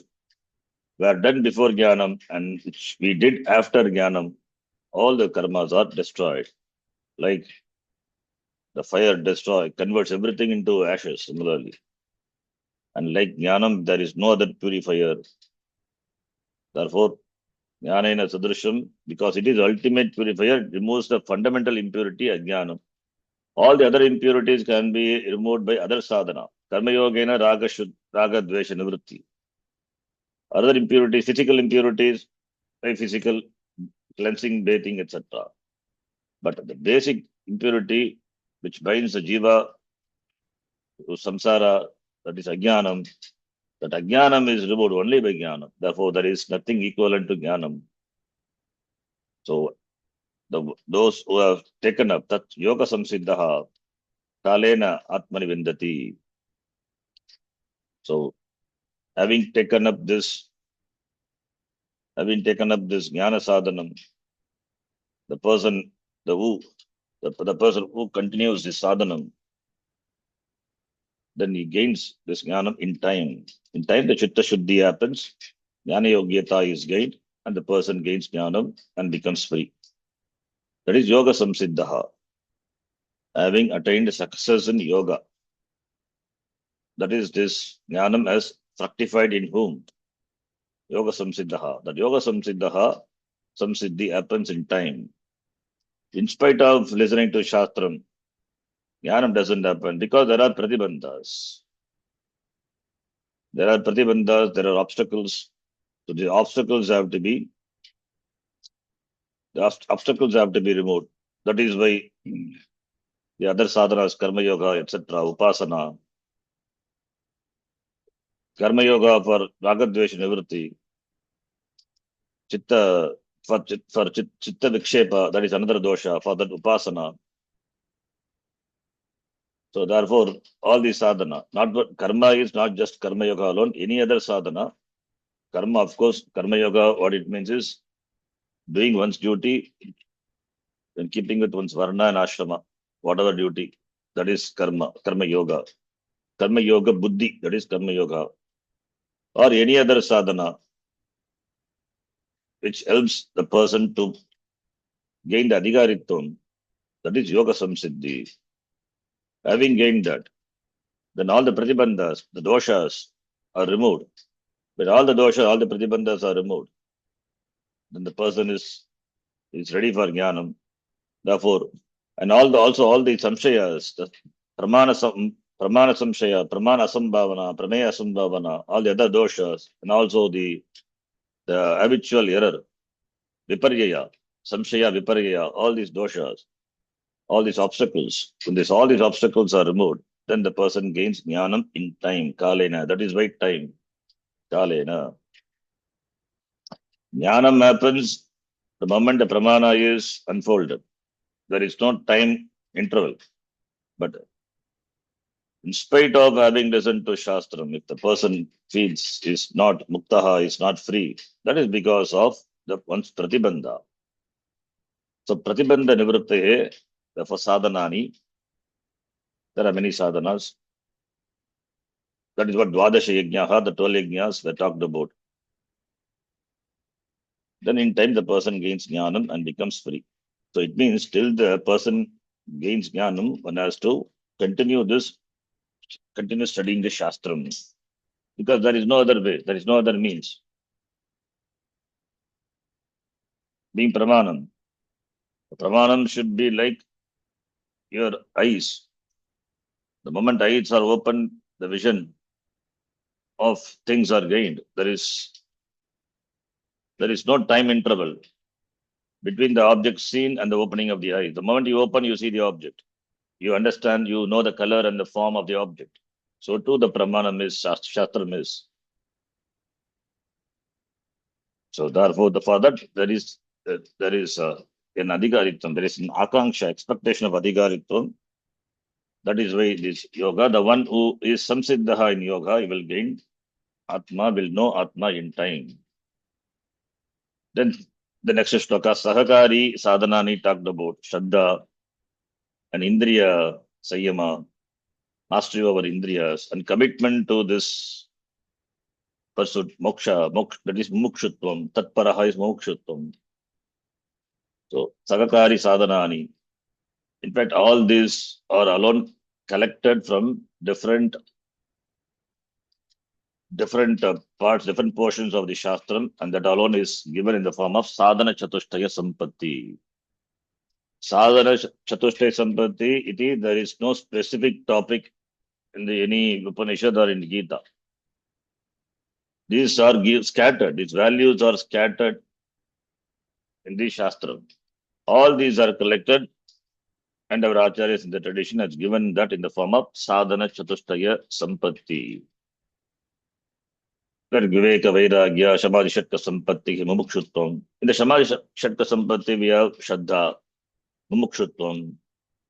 [SPEAKER 1] were done before jnanam and which we did after jnanam, all the karmas are destroyed. Like the fire converts everything into ashes similarly. And like jnanam, there is no other purifier. Therefore, jnanena sadrisham, because it is ultimate purifier, removes the fundamental impurity ajnanam. All the other impurities can be removed by other sadhana. Karma yogena raga dvesha nivritti. Other impurities, physical impurities, by physical cleansing, bathing, etc. But the basic impurity which binds the jiva to samsara, that is ajnanam, that ajnanam is removed only by jnanam. Therefore, there is nothing equivalent to jnanam. So, those who have taken up that yoga samsiddhaha, kalena atmani vindati. So, having taken up this jnana sadhanam, the person, the person who continues this sadhanam, then he gains this jnanam in time. In time, the chitta shuddhi happens, jnana yogyata is gained, and the person gains jnanam and becomes free. That is yoga samsiddhaha, having attained success in yoga. That is, this jnanam has fructified in whom? Yoga samsiddhaha. That yoga samsiddhaha, samsiddhi happens in time. In spite of listening to Shastram, jnanam doesn't happen because there are pratibandhas. There are obstacles. So the obstacles have to be removed. That is why the other sadhanas, karma yoga, etc., upasana, karma yoga for ragadvesha nivritti, chitta chitta vikshepa, that is another dosha for that upasana. So therefore, all these sadhana, karma is not just karma yoga alone, any other sadhana. Karma, of course, karma yoga, what it means is doing one's duty and keeping with one's varna and ashrama, whatever duty, that is karma yoga. Karma yoga buddhi, that is karma yoga. Or any other sadhana which helps the person to gain the adhikaritvam, that is yoga samsiddhi. Having gained that, then all the pratibandhas, the doshas are removed. When all the pratibandhas are removed, then the person is ready for jnanam. Therefore, and also all the samshayas, the pramana samshaya, pramana asambhavana, prameya asambhavana, all the other doshas, and also the habitual error, viparyaya, samshaya, viparyaya, all these doshas, all these obstacles, when all these obstacles are removed, then the person gains jnanam in time, kalena. That is why time, kalena. Jnanam happens the moment the pramana is unfolded. There is no time interval. But in spite of having listened to Shastram, if the person feels is not muktaha, is not free, that is because of the one's pratibandha. So pratibandha nivrittehe, therefore sadhanani, there are many sadhanas. That is what Dwadasha Yajnaha, the 12 yajnas were talked about. Then in time the person gains jnanam and becomes free. So it means till the person gains jnanam, one has to continue studying the Shastram. Because there is no other way, there is no other means. Being Pramanam. Pramanam should be like your eyes. The moment eyes are open, the vision of things are gained. There is no time interval between the object seen and the opening of the eye. The moment you open, you see the object. You understand, you know the color and the form of the object. So too the Pramanam is, Shastram is. So therefore, for that, there is an adhikaritvam, there is an akanksha, expectation of adhikaritvam. That is why this yoga, the one who is samsiddha in yoga, he will gain Atma, will know Atma in time. Then the next shloka, Sahakari Sadhanani talked about Shraddha and Indriya Sayama, mastery over Indriyas, and commitment to this pursuit, moksha, that is mukshutvam, tatparaha is mokshutvam. So, Sahakari Sadhanani. In fact, all these are alone collected from different parts, different portions of the Shastram, and that alone is given in the form of Sadhana Chatushtaya Sampatti. Sadhana Chatushtaya Sampatti, there is no specific topic in any Upanishad or in Gita. These are scattered, these values are scattered in the Shastram. All these are collected, and our Acharyas in the tradition has given that in the form of Sadhana Chatushtaya Sampatti. Viveka, Vairagya, Samadhi Shatka Sampatti, Mumukshutvam. In the Samadhi Shatka Sampatti, we have Shraddha, Mumukshutvam,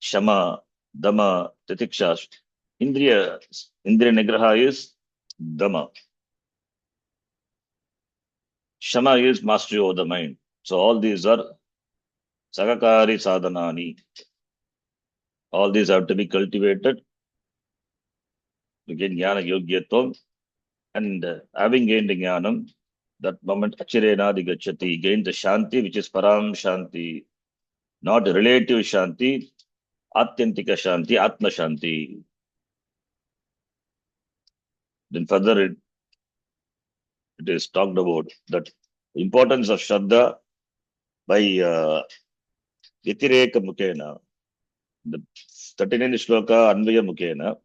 [SPEAKER 1] Shama, Dama, Titiksha. Indriya Nigraha is Dama. Shama is mastery over the mind. So all these are Sagakari Sadhanani. All these have to be cultivated to gain Jnana Yogyatvam. And having gained the Jnanam, that moment Achirena Digachati, gain the Shanti, which is Param Shanti, not relative Shanti, Atyantika Shanti, Atma Shanti. Then further it is talked about that importance of Shraddha by Vitireka Mukena. The 39th shloka Anvaya Mukena.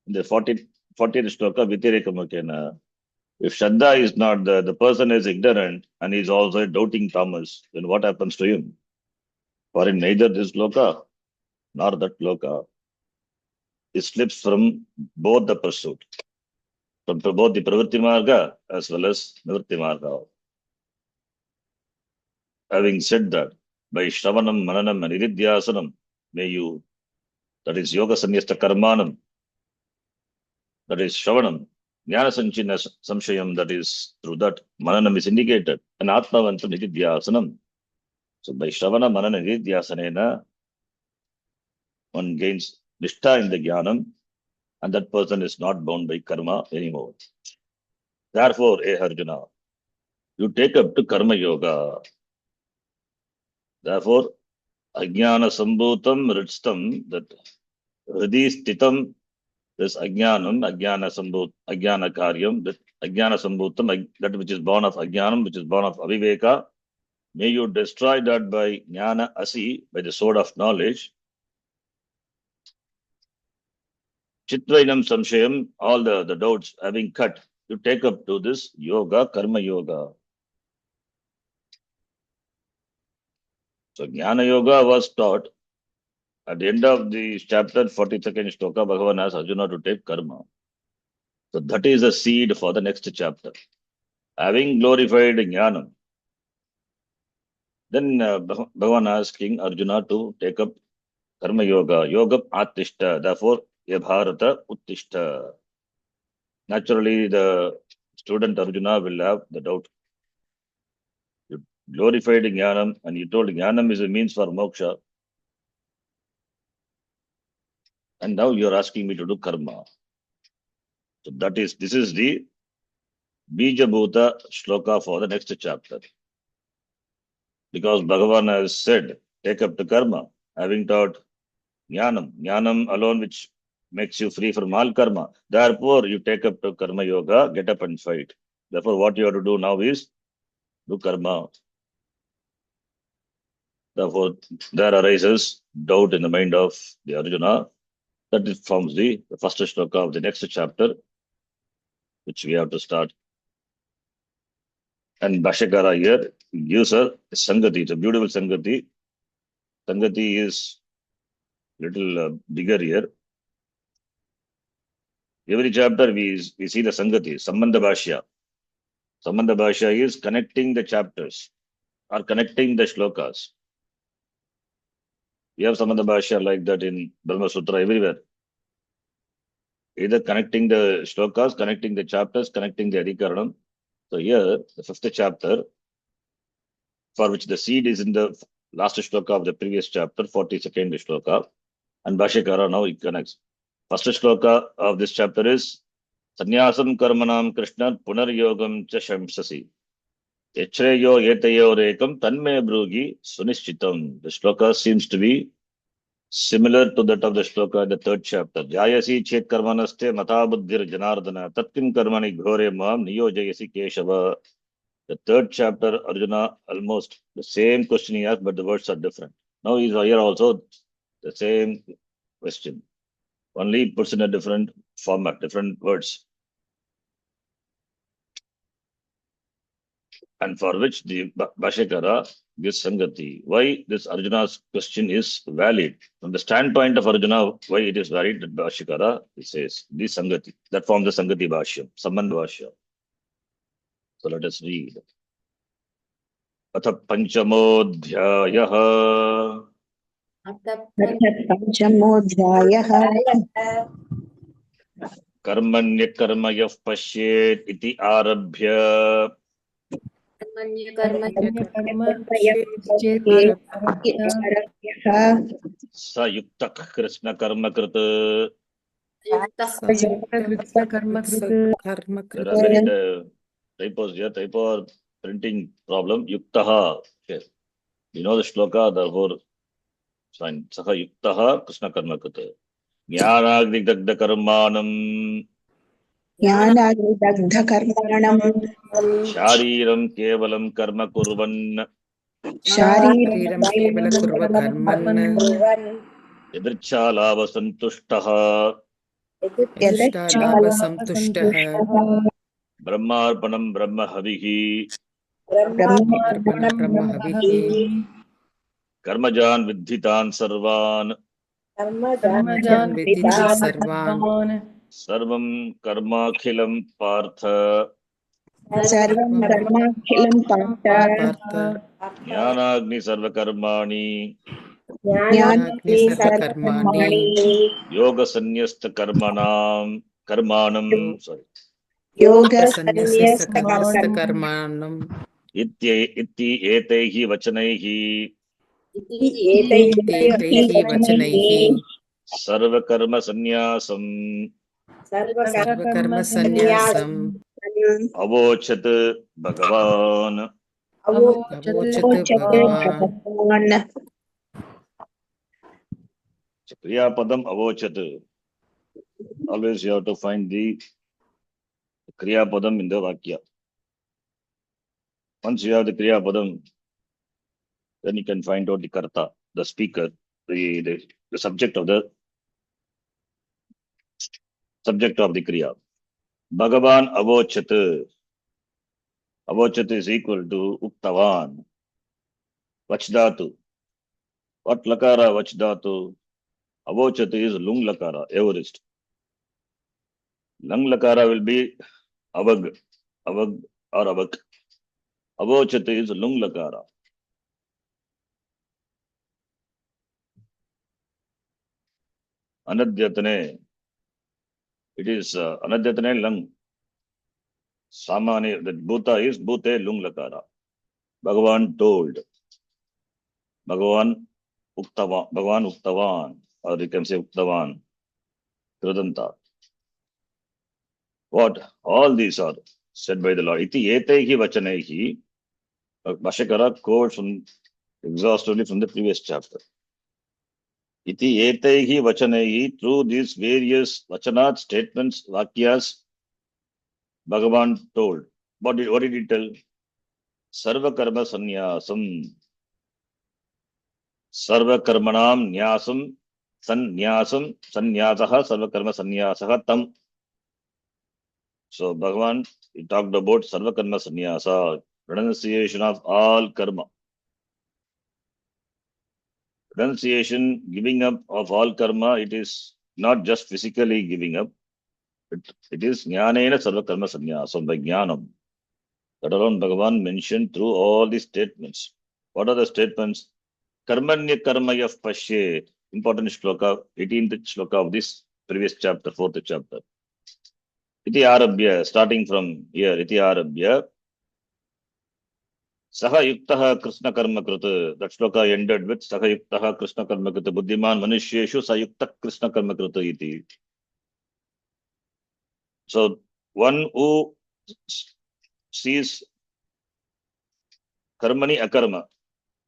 [SPEAKER 1] In the 40th shloka Vitireka Mukena. If Shraddha is not, the person is ignorant and is also a doubting Thomas, then what happens to him? For in neither this loka nor that loka, it slips from both the pursuit, from both the pravritti marga as well as nivritti marga. Having said that, by Shravanam, Mananam, and Iridhyasanam, may you, that is Yoga Sanyasta Karmanam, that is Shravanam, Jnana Sanchina Samshayam, that is through that Mananam is indicated, and Atmavantam Iridhyasanam. So by Shravana, Manana, Iridhyasanena, one gains Nishtha in the Jnanam, and that person is not bound by karma anymore. Therefore, Arjuna, you take up to Karma Yoga. Therefore, Ajnana Sambhutam Ritstam, that Hridi Stitam, this Ajnanam, Ajnana Karyam, that Ajnana Sambhutam, that which is born of Ajnanam, which is born of Aviveka, may you destroy that by Jnana Asi, by the sword of knowledge. Chitvainam Samshayam, all the doubts having cut, you take up to this yoga, karma yoga. So Jnana Yoga was taught at the end of the chapter 42nd shloka, Bhagavan asks Arjuna to take karma. So that is a seed for the next chapter. Having glorified Jnanam, then Bhagavan asking Arjuna to take up karma yoga, yoga atishta, therefore Bharata uttishta. Naturally, the student Arjuna will have the doubt. You glorified Jnanam and you told Jnanam is a means for moksha. And now you are asking me to do karma. So this is the Bija Bhuta shloka for the next chapter. Because Bhagavan has said, take up the karma, having taught Jnanam alone which makes you free from all karma. Therefore, you take up to karma yoga, get up and fight. Therefore, what you have to do now is do karma. Therefore, there arises doubt in the mind of the Arjuna. That it forms the first shloka of the next chapter, which we have to start. And Bhashyakara here gives a Sangati. It's a beautiful Sangati. Sangati is little bigger here. Every chapter we see the Sangati, Sambandha Bhashya. Sambandha Bhashya is connecting the chapters or connecting the shlokas. We have Sambandha Bhashya like that in Brahma Sutra everywhere. Either connecting the shlokas, connecting the chapters, connecting the adhikaranam. So here, the fifth chapter, for which the seed is in the last shloka of the previous chapter, 42nd shloka, and Bhashyakara now it connects. First shloka of this chapter is Sannyasam Karmanam Krishna Punaryogam Cha Shamsasi. Yachreyo Yetayorekam Tanme Brugi Sunishchitam. The shloka seems to be similar to that of the shloka in the third chapter. Jayasi Chet Karmanaste Matabuddhir Janardana Tatkim Karmani Ghore Mam Niyojayasi Keshava. The third chapter, Arjuna, almost the same question he asked, but the words are different. Now he's here also the same question. Only it puts in a different format, different words. And for which the Bhashyakara gives Sangati. Why this Arjuna's question is valid? From the standpoint of Arjuna, why it is valid, that Bhashyakara, he says, this Sangati. That forms the Sangati Bhashya, Sambandha Bhashya. So let us read. अथ पंचमोऽध्यायः
[SPEAKER 2] पंचमोऽध्यायः
[SPEAKER 1] कर्मण्यकर्म यः पश्येत् इति आरभ्य स युक्तः कृष्णकर्मकृत्. There are many typos here, typo or printing problem. Yuktaha. Okay. You know the shloka, therefore fine. Saha yuktaha Krishna karmakata. Jnanagdagdha karmanam.
[SPEAKER 2] ज्ञानाग्निदग्ध कर्मणम्
[SPEAKER 1] Shariram kevalam karma kurvan.
[SPEAKER 2] शारीरं
[SPEAKER 3] केवलं कर्मन्
[SPEAKER 1] Yadrichālāva santushtaha.
[SPEAKER 3] यदृच्छालाभसन्तुष्टः
[SPEAKER 1] Brahmarpanam brahma havihi.
[SPEAKER 3] ब्रह्महविः
[SPEAKER 1] Karmajan vidhitan sarvan.
[SPEAKER 3] कर्मजान् विद्धि सर्वान्
[SPEAKER 1] Sarvam karmakhilam partha.
[SPEAKER 2] सर्वं कर्माखिलं Partha
[SPEAKER 1] Jnanagni sarvakarmani.
[SPEAKER 3] ज्ञानाग्नि सर्वकर्माणि
[SPEAKER 1] Yoga sanyasta karmanam. Sorry.
[SPEAKER 3] योगसन्न्यस्तकर्माणम्
[SPEAKER 1] Iti etaihi vachanaihi.
[SPEAKER 3] एतैः वचनैः
[SPEAKER 1] Sarvakarma sanyasam.
[SPEAKER 3] सर्वकर्मसन्न्यासम्
[SPEAKER 1] Avochat Bhagavan.
[SPEAKER 3] अवोचत् भगवान्
[SPEAKER 1] Kriya Padam Avochat. Always you have to find the Kriya Padam in the Vakya. Once you have the Kriya Padam, then you can find out the Karta, the speaker, the subject of the Kriya. Bhagavan Avochat. Avochat is equal to Uktavan. Vachdatu. What Lakara Vachdatu? Avochat is Lung Lakara, Everest. Lung Lakara will be Avag or Avak. Avochat is Lung Lakara. Anadyatane. It is Anadyatane Lung. Samani, the Bhuta is Bhute Lung Lakara. Bhagavan told. Bhagavan Uktavan, or you can say Uktavan. Kridanta. What? All these are said by the Lord. Iti etaihi vachanaihi. Bhashyakara quotes exhaustively from the previous chapter. Iti etaihi vachanaihi, through these various vachanat statements, vakyas, Bhagavan told. What did he tell? Sarva karma sannyasam. Sarva karmanam nyasam sannyasam sannyasaha sarva karma sannyasaha tam. So Bhagavan, he talked about sarva karma sannyasa, renunciation of all karma. Renunciation, giving up of all karma, it is not just physically giving up. It is jnanena sarva karma sannyasam, by jnanam. That alone Bhagavan mentioned through all these statements. What are the statements? Karmanya karmaya pashe. Important shloka, 18th shloka of this previous chapter, 4th chapter. Iti arabhya, starting from here, iti arabhya. Saha yuktaha krishna karma krita. That shloka ended with Saha yuktaha krishna karma krita. Buddhiman manusheshu sayukta krishna karma krita iti. So one who sees karmani akarma,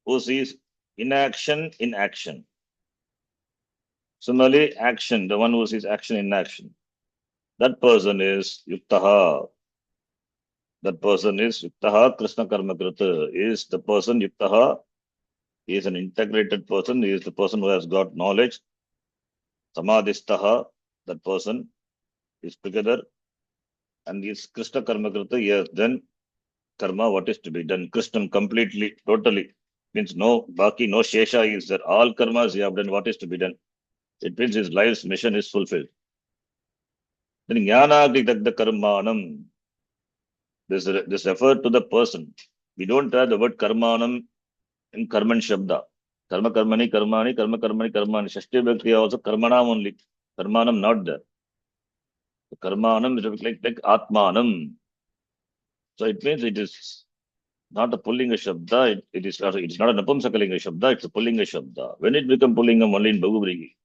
[SPEAKER 1] who sees inaction in action. Similarly, action, the one who sees action in action. That person is yuktaha. That person is yuktaha krishna karma krita. Is the person yuktaha? He is an integrated person. He is the person who has got knowledge. Samadhistaha. That person is together. And is krishna karma krita. Yes, then karma, what is to be done? Krishnam completely, totally. Means no, baki, no shesha is there. All karmas he have done, what is to be done? It means his life's mission is fulfilled. Then jnanagni dagda karmanam. This refer to the person. We don't have the word karmanam in karman shabda. Karma karmani karmani, karma karmani karmani. Shashti Bhakti also karmanam only. Karmanam not there. So karmanam is like atmanam. So it means it is not a pullinga shabda. It is not a napumsakalinga shabda. It's a pullinga shabda. When it become pullingam only in Bhagubrigi.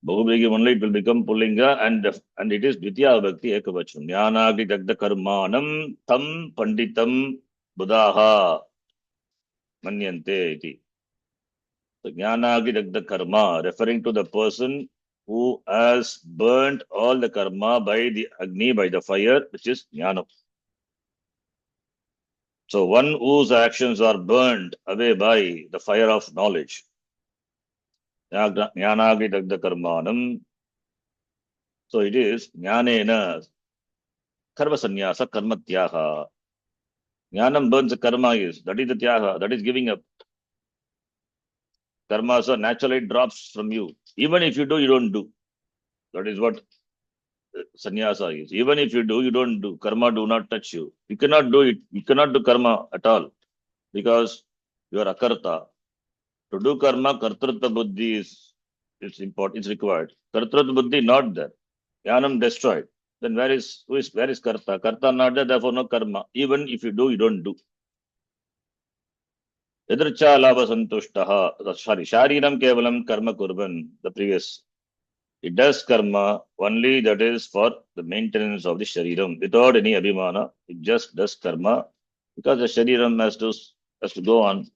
[SPEAKER 1] Bhagubrigi only it will become pullinga and it is Dvitiya Bhakti Ekavacham. Jnanagni dagda karmanam tam panditam buddhaha manyante iti. So jnanagni dagda karma, referring to the person who has burnt all the karma by the agni, by the fire, which is jnana. So one whose actions are burned away by the fire of knowledge. Jnanagni dagda karmanam. So it is jnanena karma sannyasa karma tyaha. Jnanam burns the karma is, that is the tyaha, that is giving up. Karma so naturally drops from you. Even if you do, you don't do. That is what sannyasa is. Even if you do, you don't do. Karma do not touch you. You cannot do it. You cannot do karma at all because you are akarta. To do karma, kartrutva buddhi is important. It's required. Kartrutva buddhi not there. Jnanam destroyed. Then where is karta? Karta not there. Therefore no karma. Even if you do, you don't do. Yadricha labha santushtaha. Sorry, sharinam kevalam karma kurban. The previous. It does karma only that is for the maintenance of the shariram without any abhimana. It just does karma because the shariram has to go on.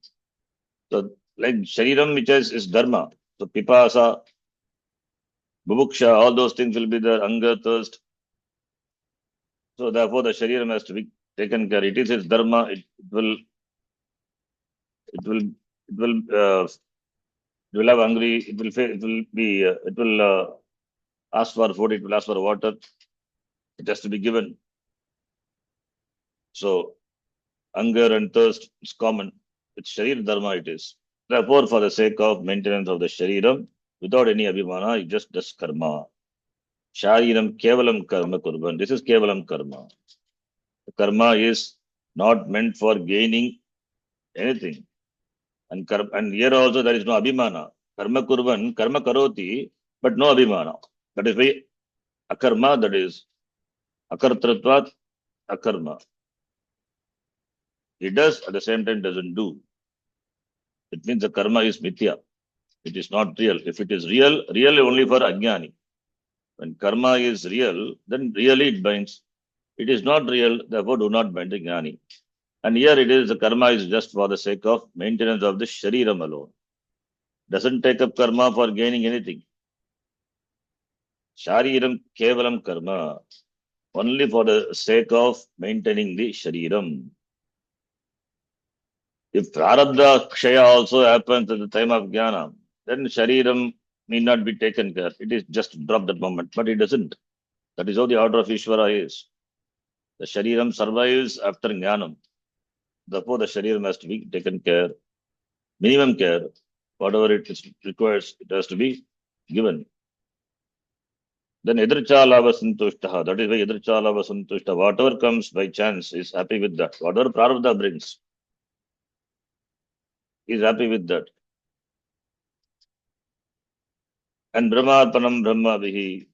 [SPEAKER 1] So like shariram which is dharma. So pipasa, bubuksha, all those things will be there, anger, thirst. So therefore the shariram has to be taken care. It is its dharma. It will have hungry. It will ask for food. It will ask for water. It has to be given. So hunger and thirst is common. It's sharir dharma it is. Therefore, for the sake of maintenance of the shariram, without any abhimana, it just does karma. Shariram kevalam karma kurban. This is kevalam karma. The karma is not meant for gaining anything. And here also there is no abhimana. Karma kurban, karma karoti, but no abhimana. That is why akarma, that is akartratvat, akarma. It does, at the same time doesn't do. It means the karma is mithya. It is not real. If it is real only for ajnani. When karma is real, then really it binds. It is not real, therefore do not bind the jnani. And here it is, the karma is just for the sake of maintenance of the shariram alone. doesn't take up karma for gaining anything. Shariram kevalam karma, only for the sake of maintaining the shariram. If prarabdha kshaya also happens at the time of jnana, then shariram need not be taken care. It is just dropped at moment, but it doesn't. That is how the order of Ishvara is. The shariram survives after jnanam. Therefore, the shariram has to be taken care, minimum care, whatever requires, it has to be given. Then Idrichalava Santushtaha. That is why Idrichalava Santushta. Whatever comes by chance is happy with that. Whatever Prarabdha brings, is happy with that. And Brahmarpanam Brahma Vihi.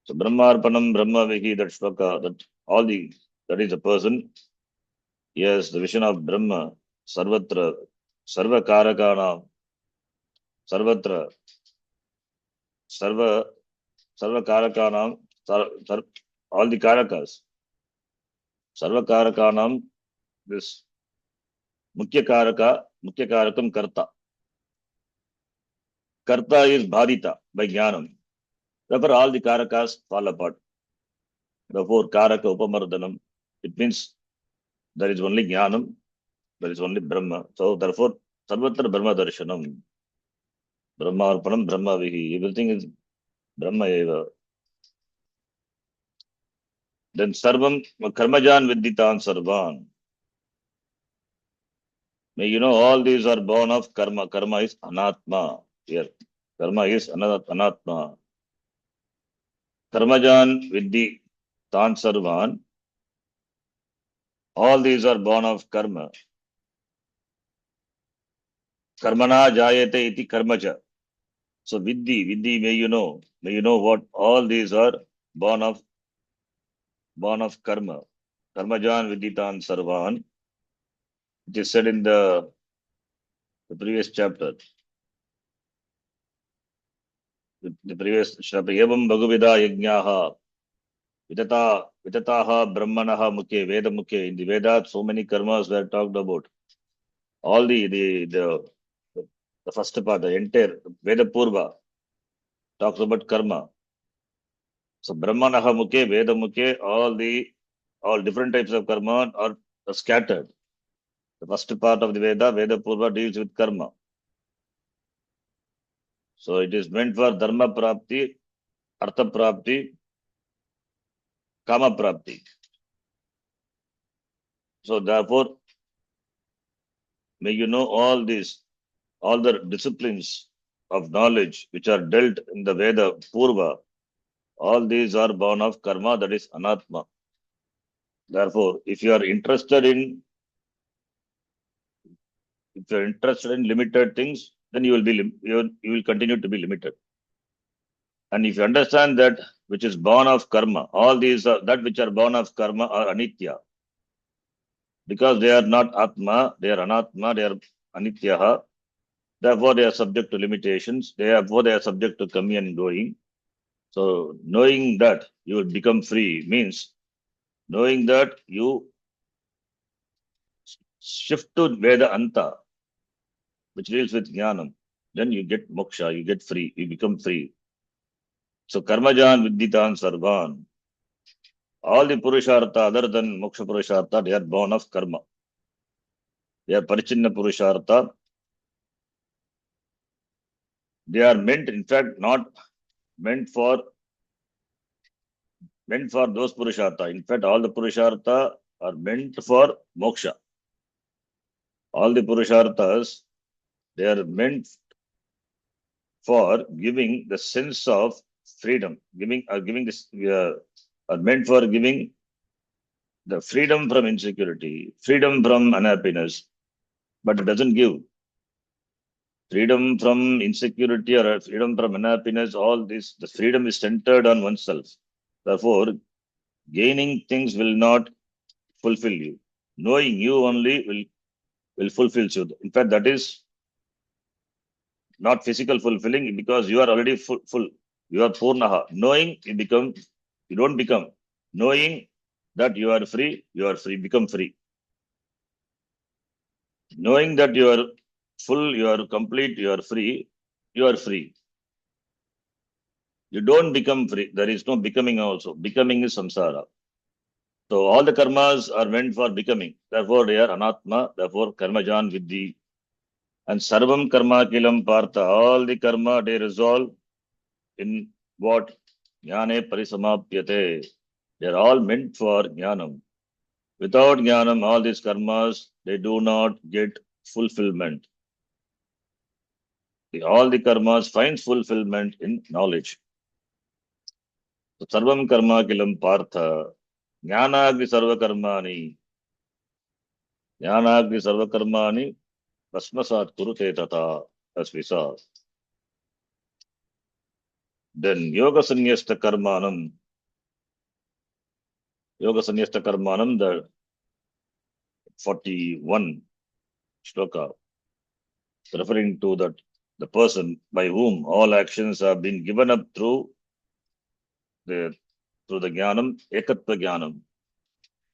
[SPEAKER 1] So Brahmarpanam Brahma Vihi, that shloka, that is a person. Yes, the vision of Brahma, Sarvatra, Sarva Karakana, Sarvatra, Sarva, Sarva Karakanam, all the Karakas. Sarva Karakanam, this Mukhya Karakam Karta. Karta is Bhadita by Jnanam. Therefore, all the Karakas fall apart. Therefore, Karaka Upamardhanam, it means there is only Jnanam, there is only Brahma. So, therefore, Sarvatra Brahma Darshanam, Brahma Arpanam, Brahma Vihi, everything is Brahma Eva. Then Sarvam, Karmajan Viditan Sarvan. May you know all these are born of karma. Karma is anatma. Here, karma is anatma. Karmajan vidhi tan sarvan. All these are born of karma. Karmana jayate iti karmacha. So vidhi, may you know what all these are born of karma. Karmajan vidhi tan sarvan. It is said in the previous chapter. The previous chapter. Evam bhagavida yajnaha. Vitataha brahmanaha mukhe, Veda mukhe. In the Vedas, so many karmas were talked about. All the first part, the entire Veda Purva talks about karma. So brahmanaha mukhe, Veda mukhe, all different types of karma are scattered. The first part of the Veda Purva deals with karma. So it is meant for dharma prapti, artha prapti, kama prapti. So therefore, may you know all the disciplines of knowledge which are dealt in the Veda Purva, all these are born of karma, that is anatma. Therefore, if you are interested in limited things, then you will continue to be limited. And if you understand that which is born of karma, all these are that which are born of karma are anitya. Because they are not atma, they are anatma, they are anityaha. Therefore, they are subject to limitations. Therefore, they are subject to coming and going. So, knowing that you will become free means knowing that you shift to Veda Anta, which deals with Jnanam. Then you get moksha, you get free, you become free. So, Karmajan Viditan Sarvan. All the Purushartha other than Moksha Purushartha, they are born of karma. They are Parichinna Purushartha. They are meant, in fact, not meant for those Purushartha. In fact, all the Purushartha are meant for moksha. All the Purusharthas, they are meant for giving the sense of freedom, are meant for giving the freedom from insecurity, freedom from unhappiness, but it doesn't give freedom from insecurity or freedom from unhappiness. All this, the freedom is centered on oneself. Therefore, gaining things will not fulfill you. Knowing you only will fulfill you. In fact, that is not physical fulfilling because you are already full. You are purnaha. Knowing you don't become. Knowing that you are free, become free. Knowing that you are full, you are complete, you are free, you are free. You don't become free. There is no becoming also. Becoming is samsara. So all the karmas are meant for becoming. Therefore, they are anatma. Therefore, karmajan vidhi. And sarvam karma kilam partha. All the karma they resolve in what? Jnane parisamapyate. They are all meant for jnanam. Without jnanam, all these karmas, they do not get fulfillment. All the karmas finds fulfillment in knowledge. So, sarvam karma kilam partha. Jnanagni sarva karmani. Jnanagni sarva karmani. Basmasat kurute tata. As we saw. Then yoga sannyasta karmanam. Yoga sannyasta karmanam, the 41 shloka, referring to that the person by whom all actions have been given up through the jnanam, ekatva jnanam.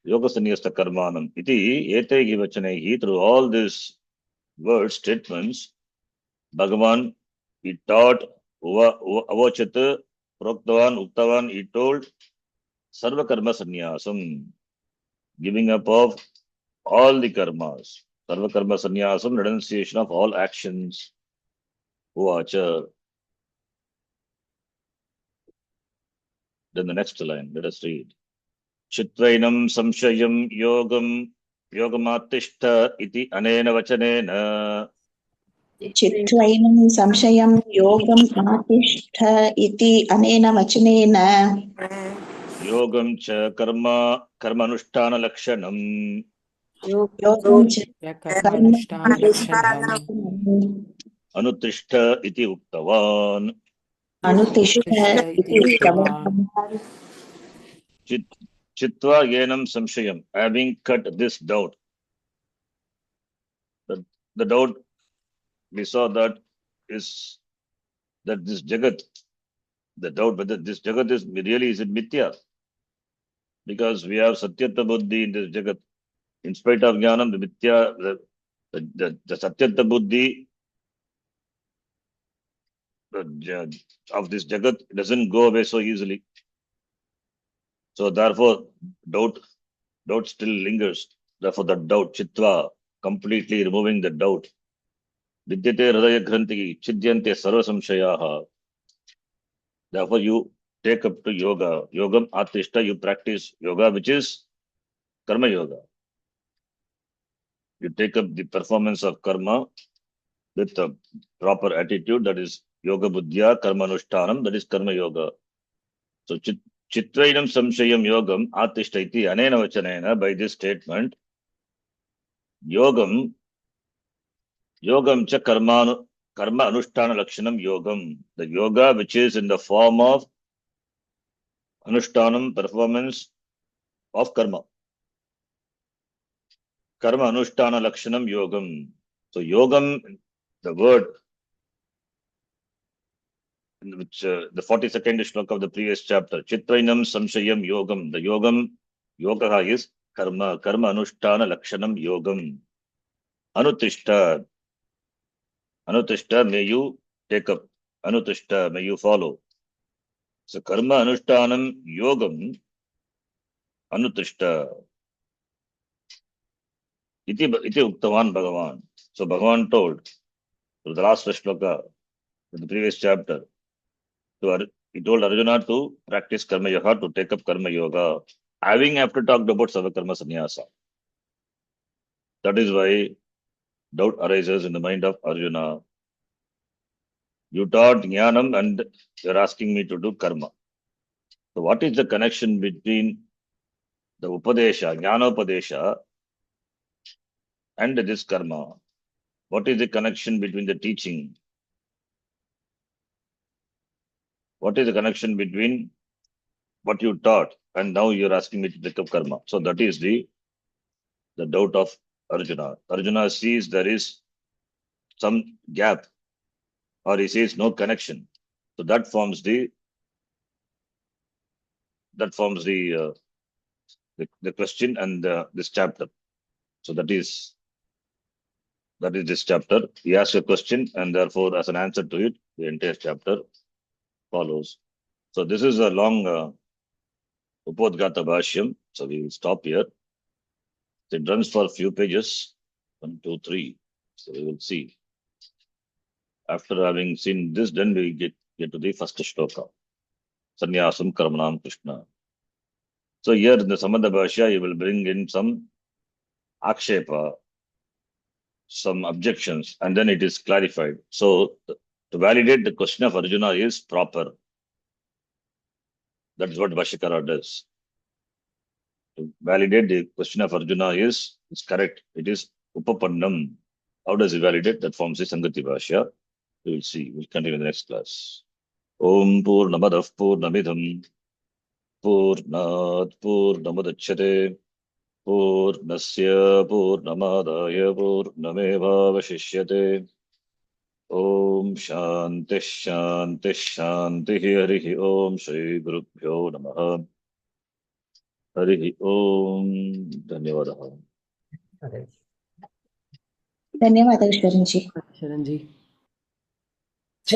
[SPEAKER 1] Yoga sannyasta karmanam. Iti etegi vachanehi. Through all these words, statements, Bhagavan, he taught, avochat, proktavan, uktavan, he told, sarva karma sannyasam, giving up of all the karmas. Sarva karma sannyasam, renunciation of all actions. Uvacha. Then the next line, let us read. Chitvainam samshayam yogam yogamatishta iti anena vachanena.
[SPEAKER 2] चित्वैनं संशयं योगम् आतिष्ठ इति अनेन वचनेन
[SPEAKER 1] Yogam cha karma karmanushtana lakshanam.
[SPEAKER 2] योगं च
[SPEAKER 3] या
[SPEAKER 2] कर्म
[SPEAKER 3] कर्मानुष्ठानलक्षणम्
[SPEAKER 1] Anutishta iti uktavan.
[SPEAKER 2] अनुतिष्ठ
[SPEAKER 3] तिष्ठ इति
[SPEAKER 2] इति
[SPEAKER 3] उक्तवान्
[SPEAKER 2] उक्तवान्
[SPEAKER 1] Chitva yenam samshayam. Having cut this doubt. The doubt we saw that is that this jagat, the doubt whether this jagat is really is it mithya, because we have satyata buddhi in this jagat. In spite of jnanam, the mithya, the satyata buddhi of this jagat doesn't go away so easily. So therefore, doubt still lingers. Therefore, the doubt, chitva, completely removing the doubt. Vidyate hridaya granthi, chidyante sarva samshayaha. Therefore, you take up to yoga. Yogam atishta, you practice yoga, which is karma yoga. You take up the performance of karma with a proper attitude, that is yoga buddhya, karma anushtanam, that is karma yoga. So, chitvainam samshayam yogam atishta iti anena vachanena, by this statement, yogam cha karma anushtana lakshanam yogam. The yoga which is in the form of anushtanam, performance of karma. Karma anushtana lakshanam yogam. So yogam, the word, which the 42nd shloka of the previous chapter, Chitvainam samshayam yogam. The yogam, yoga is karma anushtana lakshanam yogam. Anutishta, may you take up. Anutishta, may you follow. So karma anushtanam yogam anutishta. Iti uktavan Bhagavan. So Bhagavan told, to the last shloka, in the previous chapter, he told Arjuna to practice karma yoga, to take up karma yoga, having after talked about Savakarma Sannyasa. That is why doubt arises in the mind of Arjuna. You taught jnanam and you're asking me to do karma. So what is the connection between the Upadesha, Jnanopadesha, and this karma? What is the connection between the teaching? What is the connection between what you taught and now you're asking me to take up karma? So that is the doubt of Arjuna. Arjuna sees there is some gap, or he sees no connection. So that forms the question and this chapter. So that is That is this chapter. He asks a question, and therefore, as an answer to it, the entire chapter follows. So this is a long Upodgata Bhashyam. So we will stop here. It runs for a few pages, 1, 2, 3. So we will see. After having seen this, then we get to the first shloka. Sannyasam Karmanam Krishna. So here in the Samandha Bhashya, he will bring in some akshepa, some objections, and then it is clarified. So to validate the question of Arjuna is proper. That is what Bhashyakara does. To validate the question of Arjuna is correct. It is Upapannam. How does he validate? That forms the Sangati Bhashya. We will see. We'll continue in the next class. Om Purnamadav Purnamidham Purnat Purnamudachyate Purnasya Purnamadaya Purnamevavashishyate Om Shanti Shanti Shanti Harihi Om Shri Gurubhyo Namaha Harihi Om Dhanyavadaha.
[SPEAKER 2] ಧನ್ಯವಾದಗಳು ಶರಣ್ಜಿ.
[SPEAKER 3] ಶರಣ್ಜಿ.